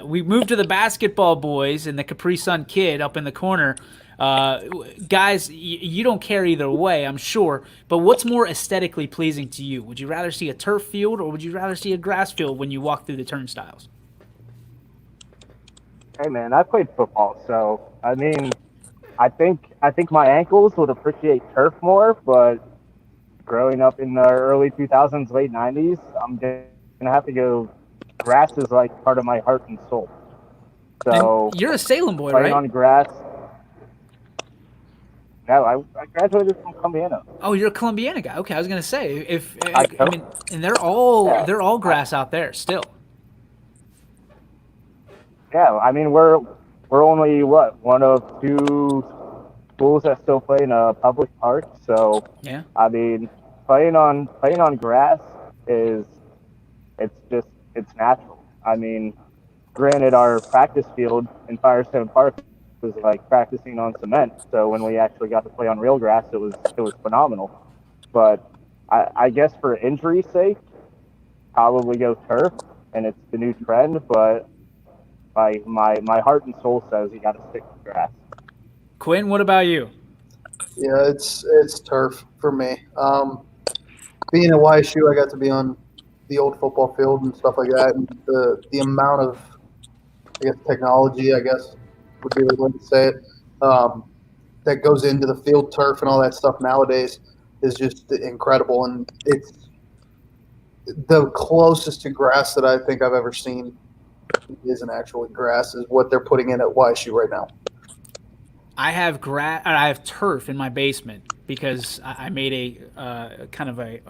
We moved to the basketball boys and the Capri Sun kid up in the corner. Guys, you don't care either way, I'm sure. But what's more aesthetically pleasing to you? Would you rather see a turf field or would you rather see a grass field when you walk through the turnstiles? Hey man, I played football, so I mean, I think my ankles would appreciate turf more, but growing up in the early 2000s, late 90s, I'm gonna have to go. Grass is like part of my heart and soul. So and you're a Salem boy, playing right? on grass. No, I graduated from Columbiana. Oh, you're a Columbiana guy. Okay, I was gonna say I mean, and they're all grass out there still. Yeah, I mean we're only one of 2 schools that still play in a public park. So Yeah. I mean playing on grass it's natural. I mean, granted, our practice field in Firestone Park was like practicing on cement. So when we actually got to play on real grass, it was phenomenal. But I guess for injury's sake, probably go turf, and it's the new trend. But my heart and soul says you got to stick with grass. Quinn, what about you? Yeah, it's turf for me. Being at YSU, I got to be on the old football field and stuff like that, and the amount of, I guess, technology, I guess, would be the way to say it, that goes into the field turf and all that stuff nowadays is just incredible. And it's the closest to grass that I think I've ever seen isn't actually grass, is what they're putting in at YSU right now. I have turf in my basement because I made a kind of a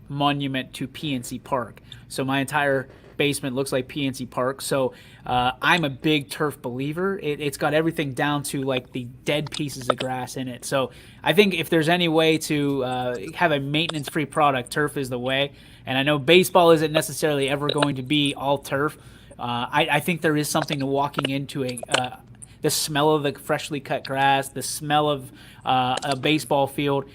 monument to PNC Park. So my entire basement looks like PNC Park. So I'm a big turf believer. It's got everything down to like the dead pieces of grass in it. So I think if there's any way to have a maintenance-free product, turf is the way. And I know baseball isn't necessarily ever going to be all turf. I think there is something to walking into the smell of the freshly cut grass, the smell of a baseball field.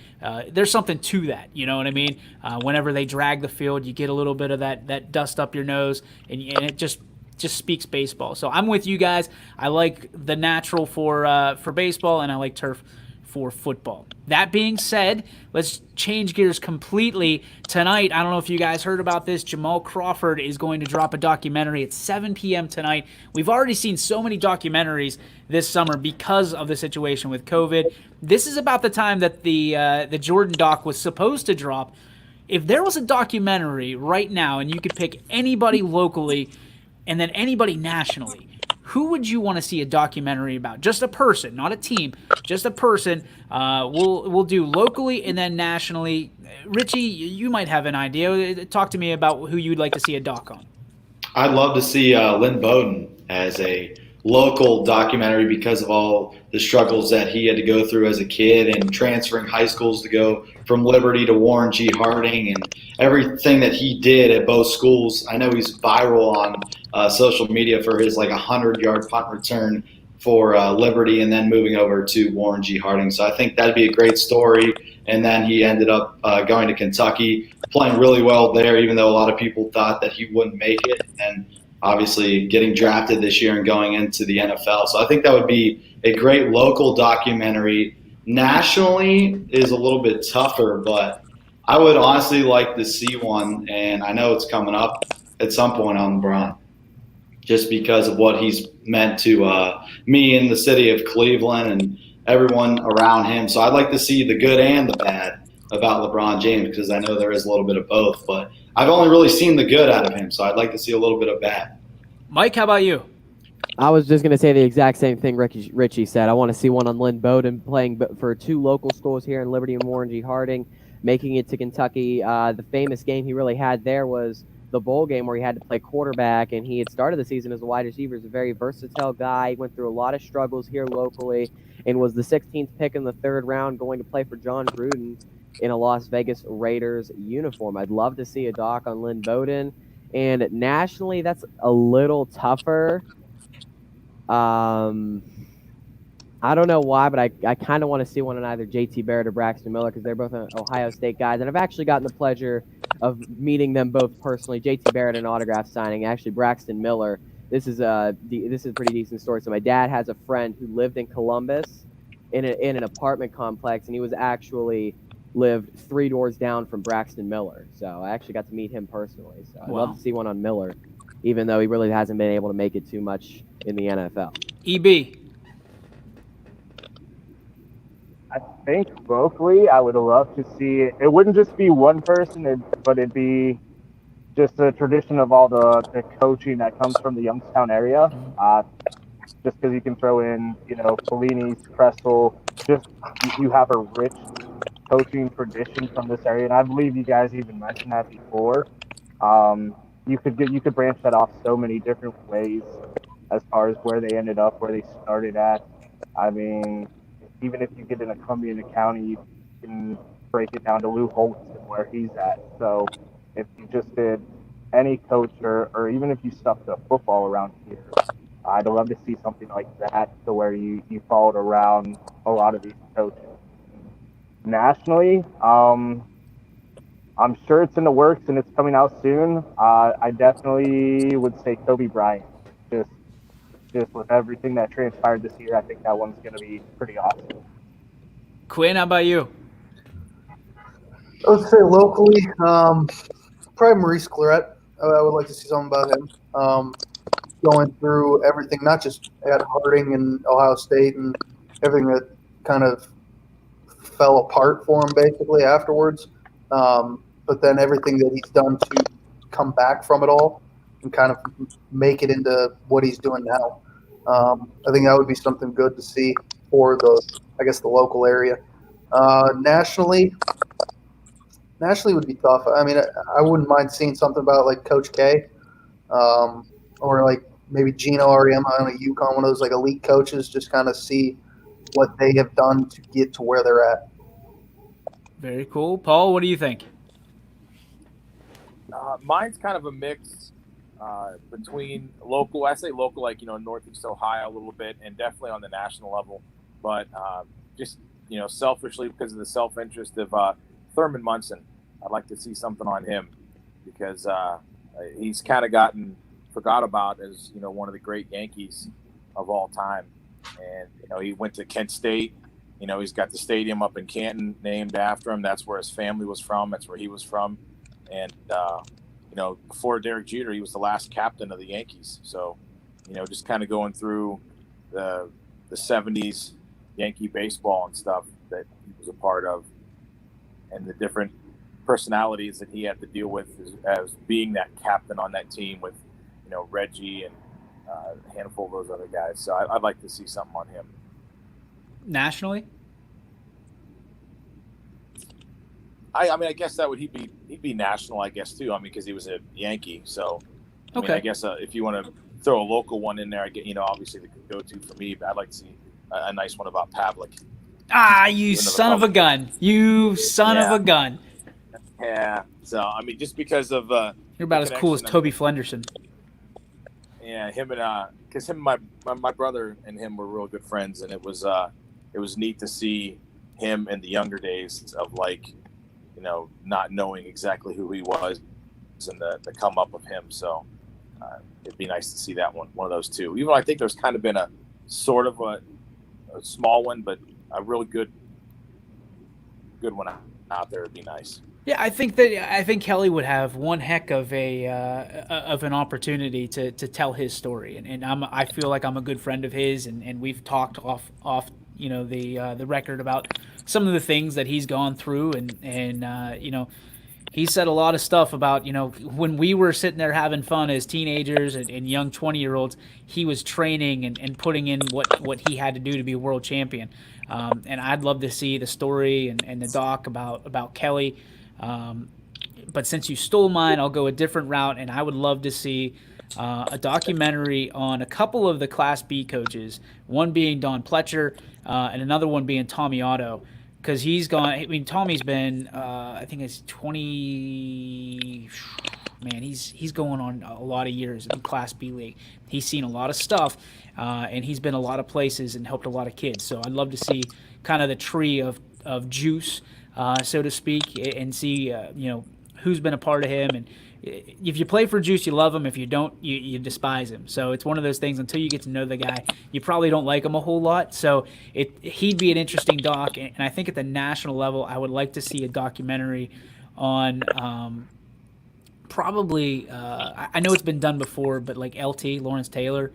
There's something to that, you know what I mean? Whenever they drag the field, you get a little bit of that dust up your nose, and it just speaks baseball. So I'm with you guys. I like the natural for baseball, and I like turf for football. That being said, let's change gears completely. Tonight, I don't know if you guys heard about this, Jamal Crawford is going to drop a documentary at 7 p.m. tonight. We've already seen so many documentaries this summer because of the situation with COVID. This is about the time that the Jordan doc was supposed to drop. If there was a documentary right now and you could pick anybody locally and then anybody nationally, who would you want to see a documentary about? Just a person, not a team, just a person. We'll do locally and then nationally. Richie, you might have an idea. Talk to me about who you'd like to see a doc on. I'd love to see Lynn Bowden as a local documentary because of all the struggles that he had to go through as a kid and transferring high schools to go from Liberty to Warren G. Harding and everything that he did at both schools. I know he's viral on social media for his 100-yard punt return for Liberty and then moving over to Warren G. Harding. So I think that'd be a great story. And then he ended up going to Kentucky, playing really well there, even though a lot of people thought that he wouldn't make it. And obviously getting drafted this year and going into the NFL. So I think that would be a great local documentary. Nationally is a little bit tougher, but I would honestly like to see one, and I know it's coming up at some point on LeBron, just because of what he's meant to me in the city of Cleveland and everyone around him. So I'd like to see the good and the bad about LeBron James, because I know there is a little bit of both, but I've only really seen the good out of him, so I'd like to see a little bit of bad. Mike, how about you? I was just going to say the exact same thing Richie said. I want to see one on Lynn Bowden playing for 2 local schools here in Liberty and Warren G. Harding, making it to Kentucky. The famous game he really had there was the bowl game where he had to play quarterback, and he had started the season as a wide receiver. He's a very versatile guy. He went through a lot of struggles here locally and was the 16th pick in the 3rd round, going to play for John Gruden in a Las Vegas Raiders uniform. I'd love to see a doc on Lynn Bowden. And nationally, that's a little tougher. I don't know why, but I kind of want to see one on either JT Barrett or Braxton Miller, because they're both Ohio State guys. And I've actually gotten the pleasure of meeting them both personally. JT Barrett, an autograph signing. Actually, Braxton Miller, this is a pretty decent story. So my dad has a friend who lived in Columbus in an apartment complex, and he was actually lived 3 doors down from Braxton Miller. So I actually got to meet him personally. So I'd love to see one on Miller, even though he really hasn't been able to make it too much in the NFL. EB. I think locally, I would love to see it. It wouldn't just be one person, but it'd be just a tradition of all the coaching that comes from the Youngstown area. Just because you can throw in, Fellini's, Kressel, just you have a rich coaching tradition from this area, and I believe you guys even mentioned that before. You could branch that off so many different ways as far as where they ended up, where they started at. I mean, even if you get into Columbia County, you can break it down to Lou Holtz and where he's at. So if you just did any coach, or even if you stuck to football around here, I'd love to see something like that, to where you followed around a lot of these coaches. Nationally, I'm sure it's in the works and it's coming out soon. I definitely would say Kobe Bryant. Just with everything that transpired this year, I think that one's going to be pretty awesome. Quinn, how about you? I would say locally, probably Maurice Claret. I would like to see something about him. Going through everything, not just at Harding and Ohio State and everything that kind of fell apart for him basically afterwards. But then everything that he's done to come back from it all and kind of make it into what he's doing now. I think that would be something good to see for the local area. Nationally would be tough. I mean, I wouldn't mind seeing something about like Coach K, or like maybe Gino Auriemma on a UConn, one of those like elite coaches, just kind of see what they have done to get to where they're at. Very cool. Paul, what do you think? Mine's kind of a mix between local. I say local, like, Northeast Ohio a little bit, and definitely on the national level. But just, selfishly, because of the self-interest of Thurman Munson, I'd like to see something on him, because he's kind of gotten forgot about as, one of the great Yankees of all time. And, he went to Kent State. He's got the stadium up in Canton named after him. That's where his family was from. That's where he was from. And, before Derek Jeter, he was the last captain of the Yankees. So, just kind of going through the 70s Yankee baseball and stuff that he was a part of, and the different personalities that he had to deal with as being that captain on that team with, Reggie and a handful of those other guys. So I'd like to see something on him. Nationally? I mean, I guess that would he'd be national, I guess, too. I mean, because he was a Yankee. So, I mean, I guess if you want to throw a local one in there, I get, obviously the go-to for me. But I'd like to see a nice one about Pavlik. Ah, you son of a gun! You son of a gun! Yeah. So I mean, just because of you're about as cool as Toby Flenderson. Yeah, him and because him and my brother and him were real good friends, and it was neat to see him in the younger days of, like, not knowing exactly who he was and the come up of him. So It'd be nice to see that one of those two. Even though I think there's kind of been a sort of a small one, but a really good one out there would be nice. Yeah, I think Kelly would have one heck of an opportunity to tell his story, and I feel like I'm a good friend of his, and we've talked off the record about some of the things that he's gone through, and he said a lot of stuff about, when we were sitting there having fun as teenagers and young 20-year-olds, he was training and putting in what he had to do to be a world champion. And I'd love to see the story and the doc about Kelly. But since you stole mine, I'll go a different route, and I would love to see a documentary on a couple of the Class B coaches, one being Don Pletcher and another one being Tommy Otto. Because he's gone. I mean, Tommy's been. I think it's 20. Man, he's going on a lot of years in the Class B league. He's seen a lot of stuff, and he's been a lot of places and helped a lot of kids. So I'd love to see kind of the tree of juice, so to speak, and see who's been a part of him. And if you play for Juice, you love him. If you don't, you despise him. So it's one of those things. Until you get to know the guy, you probably don't like him a whole lot. So he'd be an interesting doc. And I think at the national level, I would like to see a documentary on probably. I know it's been done before, but like LT, Lawrence Taylor,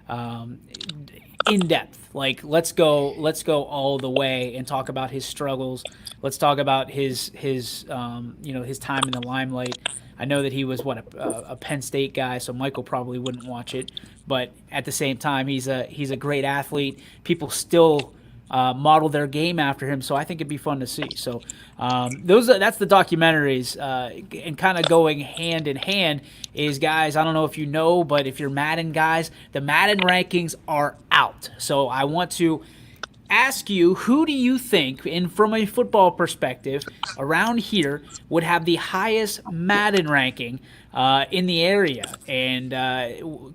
in depth. Like let's go all the way and talk about his struggles. Let's talk about his time in the limelight. I know that he was a Penn State guy, so Michael probably wouldn't watch it. But at the same time, he's a great athlete. People still model their game after him, so I think it'd be fun to see. So that's the documentaries, and kind of going hand in hand is, guys, I don't know if you know, but if you're Madden guys, the Madden rankings are out. So I want to ask you, who do you think, from a football perspective, around here would have the highest Madden ranking in the area? And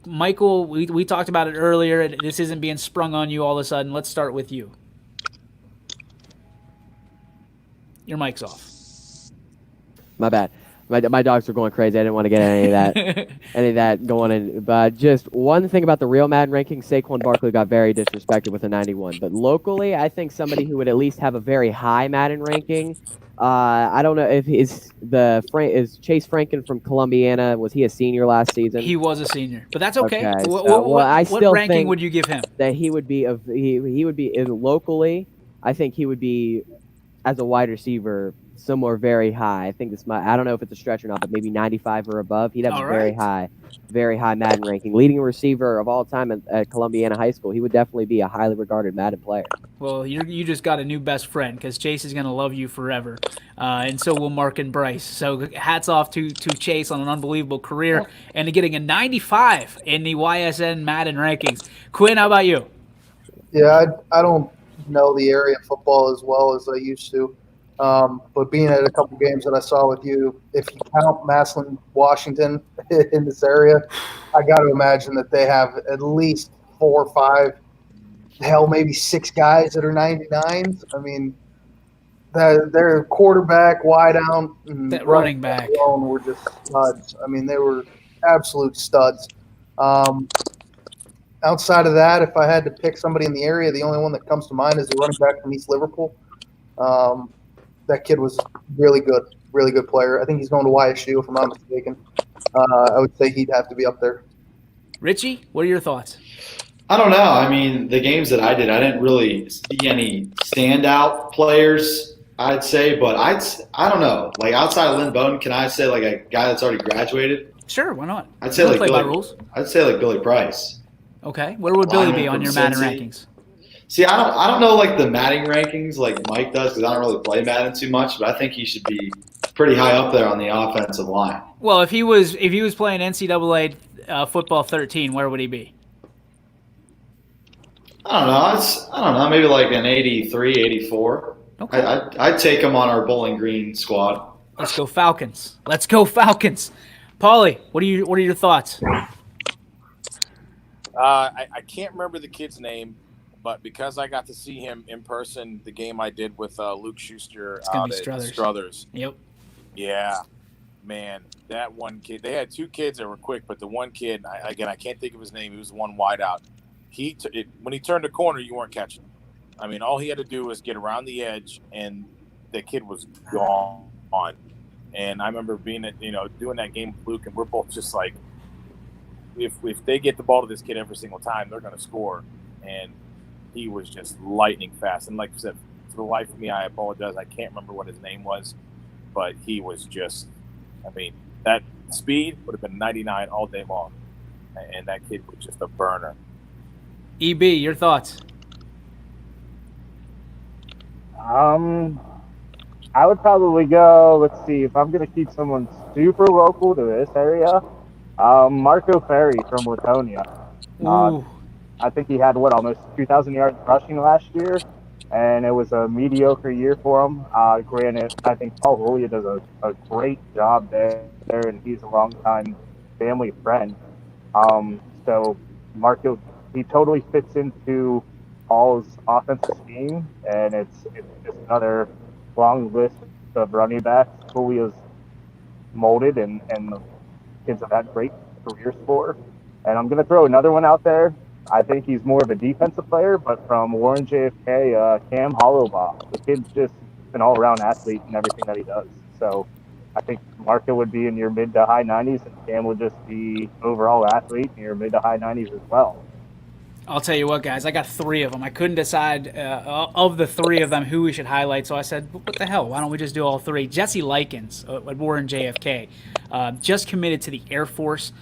Michael, we talked about it earlier. This isn't being sprung on you all of a sudden. Let's start with you. Your mic's off. My bad. My dogs were going crazy. I didn't want to get any of that going in. But just one thing about the real Madden rankings, Saquon Barkley got very disrespected with a 91. But locally, I think somebody who would at least have a very high Madden ranking. I don't know if is Chase Franken from Columbiana. Was he a senior last season? He was a senior, but that's okay. What ranking would you give him? That he would be locally. I think he would be, as a wide receiver, somewhere very high. I think I don't know if it's a stretch or not, but maybe 95 or above. He'd have very high Madden ranking. Leading receiver of all time at Columbiana High School. He would definitely be a highly regarded Madden player. Well, you just got a new best friend, because Chase is going to love you forever, and so will Mark and Bryce. So hats off to Chase on an unbelievable career and to getting a 95 in the YSN Madden rankings. Quinn, how about you? Yeah, I don't know the area of football as well as I used to. But being at a couple games that I saw with you, if you count Massillon, Washington in this area, I got to imagine that they have at least 4 or 5, hell, maybe 6 guys that are 99s. I mean, their quarterback, wideout, and that running back alone were just studs. I mean, they were absolute studs. Outside of that, if I had to pick somebody in the area, the only one that comes to mind is the running back from East Liverpool. That kid was really good player. I think he's going to YSU, if I'm not mistaken. I would say he'd have to be up there. Richie, what are your thoughts? I don't know. I mean, the games that I did, I didn't really see any standout players, I'd say. But I don't know. Like, outside of Lynn Bowden, can I say, like, a guy that's already graduated? Sure, why not? I'd say, like, play by rules. I'd say, like, Billy Price. Okay. Where would Billy be on your Madden rankings? See, I don't know, like, the Madden rankings like Mike does, because I don't really play Madden too much, but I think he should be pretty high up there on the offensive line. Well, if he was playing NCAA football 13, where would he be? I don't know, maybe like an 83, 84. Okay. I'd take him on our Bowling Green squad. Let's go Falcons. Let's go Falcons. Paulie, what are your thoughts? I can't remember the kid's name, but because I got to see him in person, the game I did with Luke Schuster out at Struthers. Yep. Yeah, man, that one kid. They had two kids that were quick, but the one kid, I can't think of his name. He was the one wide out. When he turned the corner, you weren't catching him. I mean, all he had to do was get around the edge, and the kid was gone. And I remember being doing that game with Luke, and we're both just like, if they get the ball to this kid every single time, they're going to score. And he was just lightning fast. And like I said, for the life of me, I apologize. I can't remember what his name was, but he was just, I mean, that speed would have been 99 all day long. And that kid was just a burner. EB, your thoughts? I would probably go, let's see, if I'm going to keep someone super local to this area, Marco Ferri from Laconia. I think he had, almost 2,000 yards rushing last year, and it was a mediocre year for him. Granted, I think Paul Julia does a great job there, and he's a longtime family friend. So Marco, he totally fits into Paul's offensive scheme, and it's just another long list of running backs Julio's molded, and the kids have had great careers for. And I'm going to throw another one out there. I think he's more of a defensive player, but from Warren JFK, Cam Hollowbaugh. The kid's just an all-around athlete in everything that he does. So I think Marco would be in your mid to high 90s, and Cam would just be overall athlete in your mid to high 90s as well. I'll tell you what, guys. I got three of them. I couldn't decide of the three of them who we should highlight, so I said, what the hell? Why don't we just do all three? Jesse Likens at Warren JFK, just committed to the Air Force.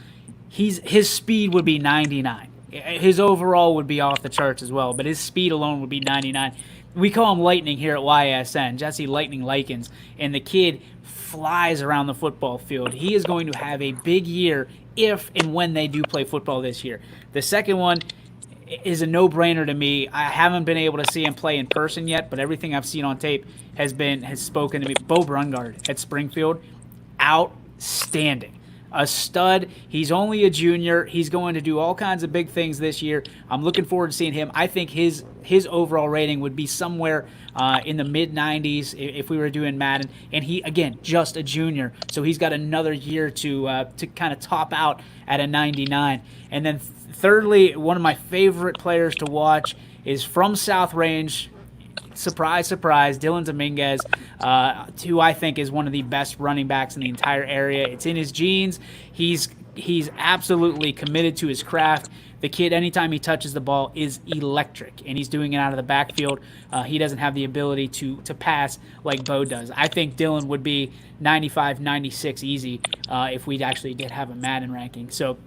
His speed would be 99. His overall would be off the charts as well, but his speed alone would be 99. We call him Lightning here at YSN, Jesse Lightning Likens, and the kid flies around the football field. He is going to have a big year if and when they do play football this year. The second one is a no-brainer to me. I haven't been able to see him play in person yet, but everything I've seen on tape has spoken to me. Bo Brungard at Springfield, outstanding. A stud. He's only a junior. He's going to do all kinds of big things this year. I'm looking forward to seeing him. I think his overall rating would be somewhere in the mid-90s if we were doing Madden. And he, again, just a junior, so he's got another year to kind of top out at a 99. And then thirdly, one of my favorite players to watch is from South Range. Surprise, surprise, Dylan Dominguez, who I think is one of the best running backs in the entire area. It's in his genes. He's absolutely committed to his craft. The kid, anytime he touches the ball, is electric, and he's doing it out of the backfield. He doesn't have the ability to pass like Bo does. I think Dylan would be 95, 96 easy if we actually did have a Madden ranking. So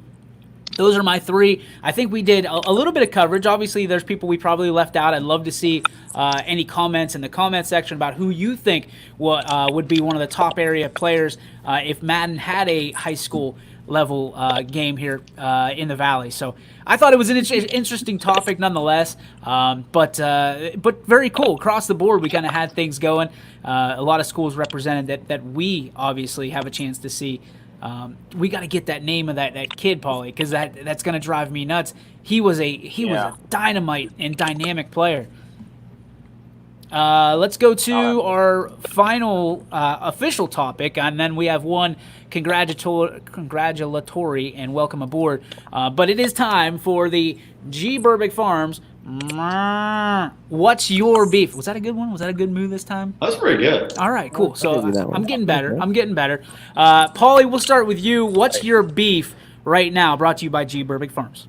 those are my three. I think we did a little bit of coverage. Obviously, there's people we probably left out. I'd love to see any comments in the comment section about who you think would be one of the top area players if Madden had a high school level game here in the Valley. So I thought it was an interesting topic nonetheless, but very cool. Across the board, we kind of had things going. A lot of schools represented that we obviously have a chance to see. We got to get that name of that kid, Paulie, because that's going to drive me nuts. He was a dynamite and dynamic player. Let's go to our final official topic, and then we have one congratulatory and welcome aboard. But it is time for the G. Burbick Farms. What's your beef? Was that a good one? Was that a good move this time? That's pretty good. All right, cool. So I'm getting better. Paulie, we'll start with you. What's your beef right now? Brought to you by G. Burbick Farms.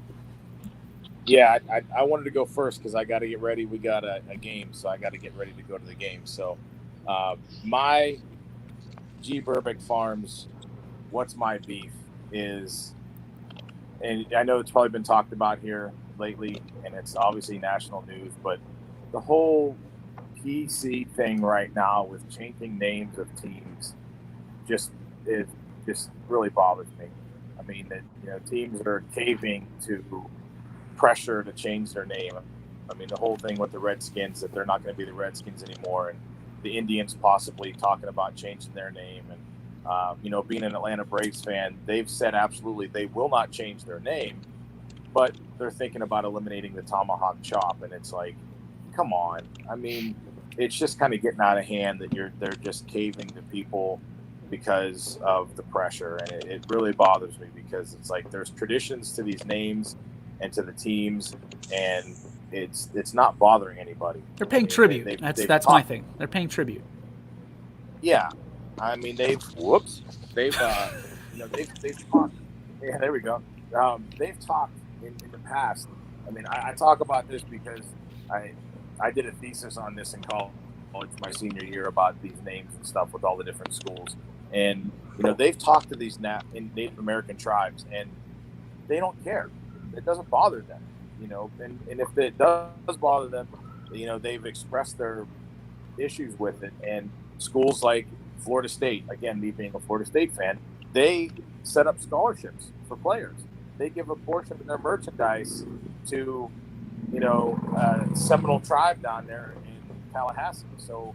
Yeah, I wanted to go first because I got to get ready. We got a game, so I got to get ready to go to the game. So my G. Burbick Farms, what's my beef is, and I know it's probably been talked about here lately, and it's obviously national news, but the whole PC thing right now with changing names of teams just really bothers me. I mean, teams are caving to pressure to change their name. I mean, the whole thing with the Redskins, that they're not going to be the Redskins anymore, and the Indians possibly talking about changing their name. And, being an Atlanta Braves fan, they've said absolutely they will not change their name, but they're thinking about eliminating the tomahawk chop. And it's like, come on. I mean, it's just kind of getting out of hand that they're just caving to people because of the pressure, and it really bothers me because it's like there's traditions to these names and to the teams, and it's not bothering anybody. They're paying tribute. That's my thing. They're paying tribute. Yeah, I mean they've they've talked. Yeah, there we go. They've talked in the past. I mean, I talk about this because I did a thesis on this in college my senior year about these names and stuff with all the different schools, and they've talked to these Native American tribes, and they don't care. It doesn't bother them, and if it does bother them, they've expressed their issues with it. And schools like Florida State, again, me being a Florida State fan, they set up scholarships for players. They give a portion of their merchandise to, Seminole tribe down there in Tallahassee. So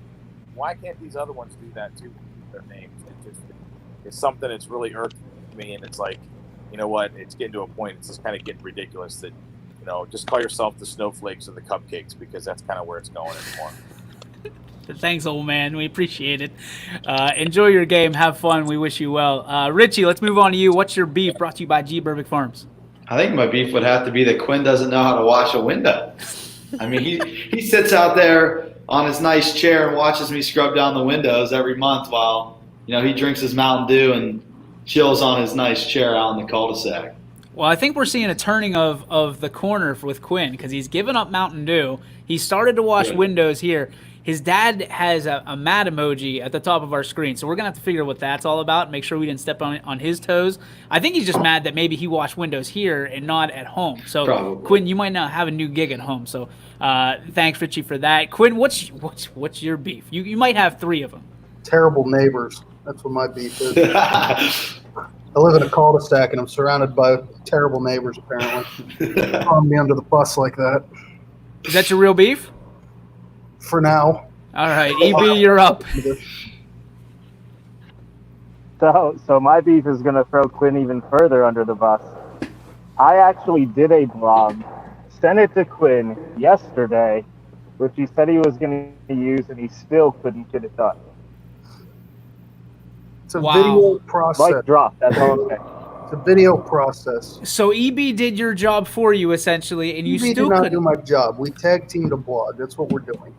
why can't these other ones do that too with their names? It's something that's really irked me, and it's like, you know what? It's getting to a point. It's just kind of getting ridiculous that, just call yourself the Snowflakes and the Cupcakes, because that's kind of where it's going anymore. Thanks, old man. We appreciate it. Enjoy your game. Have fun. We wish you well. Richie, let's move on to you. What's your beef? Brought to you by G. Burbick Farms. I think my beef would have to be that Quinn doesn't know how to wash a window. I mean, he sits out there on his nice chair and watches me scrub down the windows every month while, he drinks his Mountain Dew and chills on his nice chair out in the cul-de-sac. Well, I think we're seeing a turning of the corner with Quinn, because he's given up Mountain Dew. He started to wash windows here. His dad has a mad emoji at the top of our screen, so we're going to have to figure out what that's all about, make sure we didn't step on his toes. I think he's just mad that maybe he washed windows here and not at home. So, probably. Quinn, you might not have a new gig at home. So thanks, Richie, for that. Quinn, what's your beef? You might have 3 of them. Terrible neighbors. That's what my beef is. I live in a cul-de-sac, and I'm surrounded by terrible neighbors, apparently. Throwing me under the bus like that. Is that your real beef? For now. All right, EB, you're up. So my beef is going to throw Quinn even further under the bus. I actually did a blog, sent it to Quinn yesterday, which he said he was going to use, and he still couldn't get it done. It's a video process. Mic drop, that's all I'm saying. It's a video process. So EB did your job for you, essentially, and you EB still did not couldn't. do my job. We tag teamed a blog. That's what we're doing.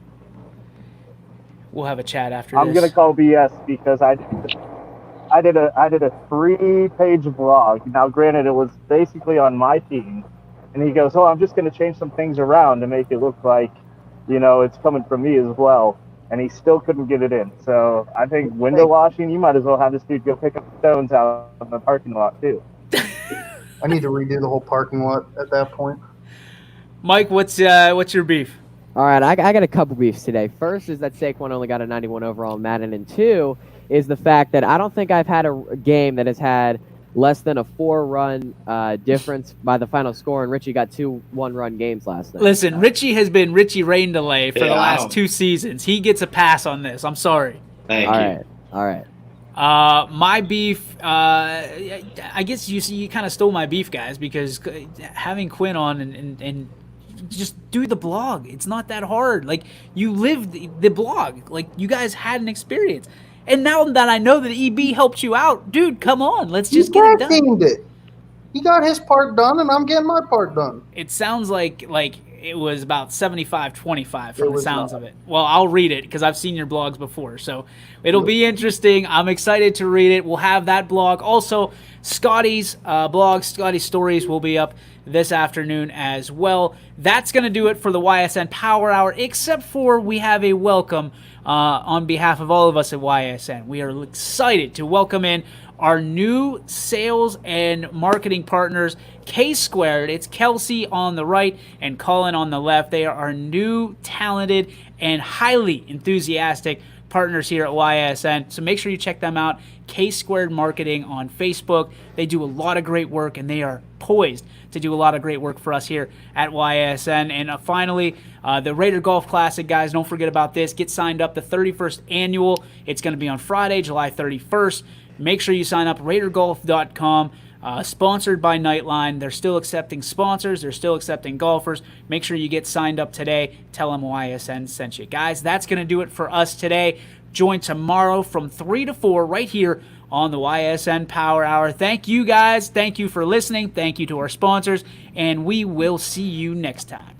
We'll have a chat after this. I'm gonna call BS because I did a 3-page blog. Now, granted, it was basically on my team, and he goes, "Oh, I'm just gonna change some things around to make it look like, it's coming from me as well." And he still couldn't get it in. So I think window washing, you might as well have this dude go pick up stones out in the parking lot too. I need to redo the whole parking lot at that point. Mike, what's your beef? All right, I got a couple beefs today. First is that Saquon only got a 91 overall in Madden, and 2 is the fact that I don't think I've had a game that has had less than a 4-run difference by the final score, and Richie got 2 one-run games last night. Listen, Richie has been Richie Rain Delay for the last 2 seasons. He gets a pass on this. I'm sorry. Thank you. All right. My beef, I guess you kind of stole my beef, guys, because having Quinn on and just do the blog. It's not that hard. Like, you live the blog. Like, you guys had an experience. And now that I know that EB helped you out, dude, come on. Let's just get it done. He got his part done, and I'm getting my part done. It sounds like it was about 75-25 from the sounds of it. Well, I'll read it because I've seen your blogs before. So it'll be interesting. I'm excited to read it. We'll have that blog. Also, Scotty's blog, Scotty's Stories, will be up this afternoon as well. That's going to do it for the YSN Power Hour, except for we have a welcome on behalf of all of us at YSN. We are excited to welcome in our new sales and marketing partners, K-Squared. It's Kelsey on the right and Colin on the left. They are our new, talented, and highly enthusiastic partners here at YSN. So make sure you check them out. K-Squared Marketing on Facebook. They do a lot of great work, and they are poised to do a lot of great work for us here at YSN. And finally, the Raider Golf Classic, guys, don't forget about this. Get signed up, the 31st annual. It's going to be on Friday, July 31st. Make sure you sign up, RaiderGolf.com. Sponsored by Nightline. They're still accepting sponsors. They're still accepting golfers. Make sure you get signed up today. Tell them YSN sent you. Guys, that's going to do it for us today. Join tomorrow from 3 to 4 right here on the YSN Power Hour. Thank you guys. Thank you for listening. Thank you to our sponsors. And we will see you next time.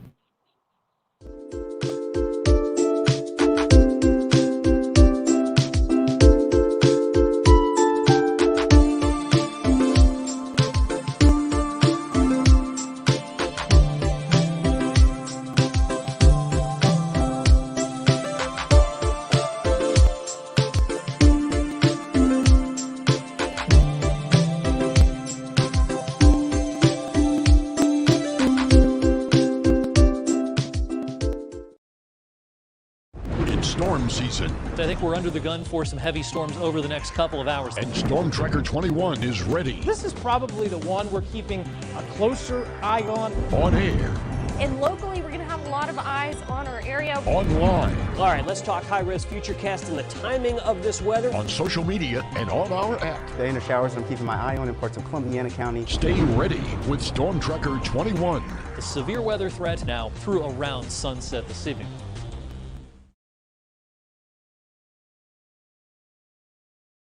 Storm season. I think we're under the gun for some heavy storms over the next couple of hours. And Storm Tracker 21 is ready. This is probably the one we're keeping a closer eye on. On air. And locally, we're going to have a lot of eyes on our area. Online. All right, let's talk high-risk futurecast and the timing of this weather. On social media and on our app. Day in the showers, I'm keeping my eye on in parts of Columbiana County. Stay ready with Storm Tracker 21. The severe weather threat now through around sunset this evening.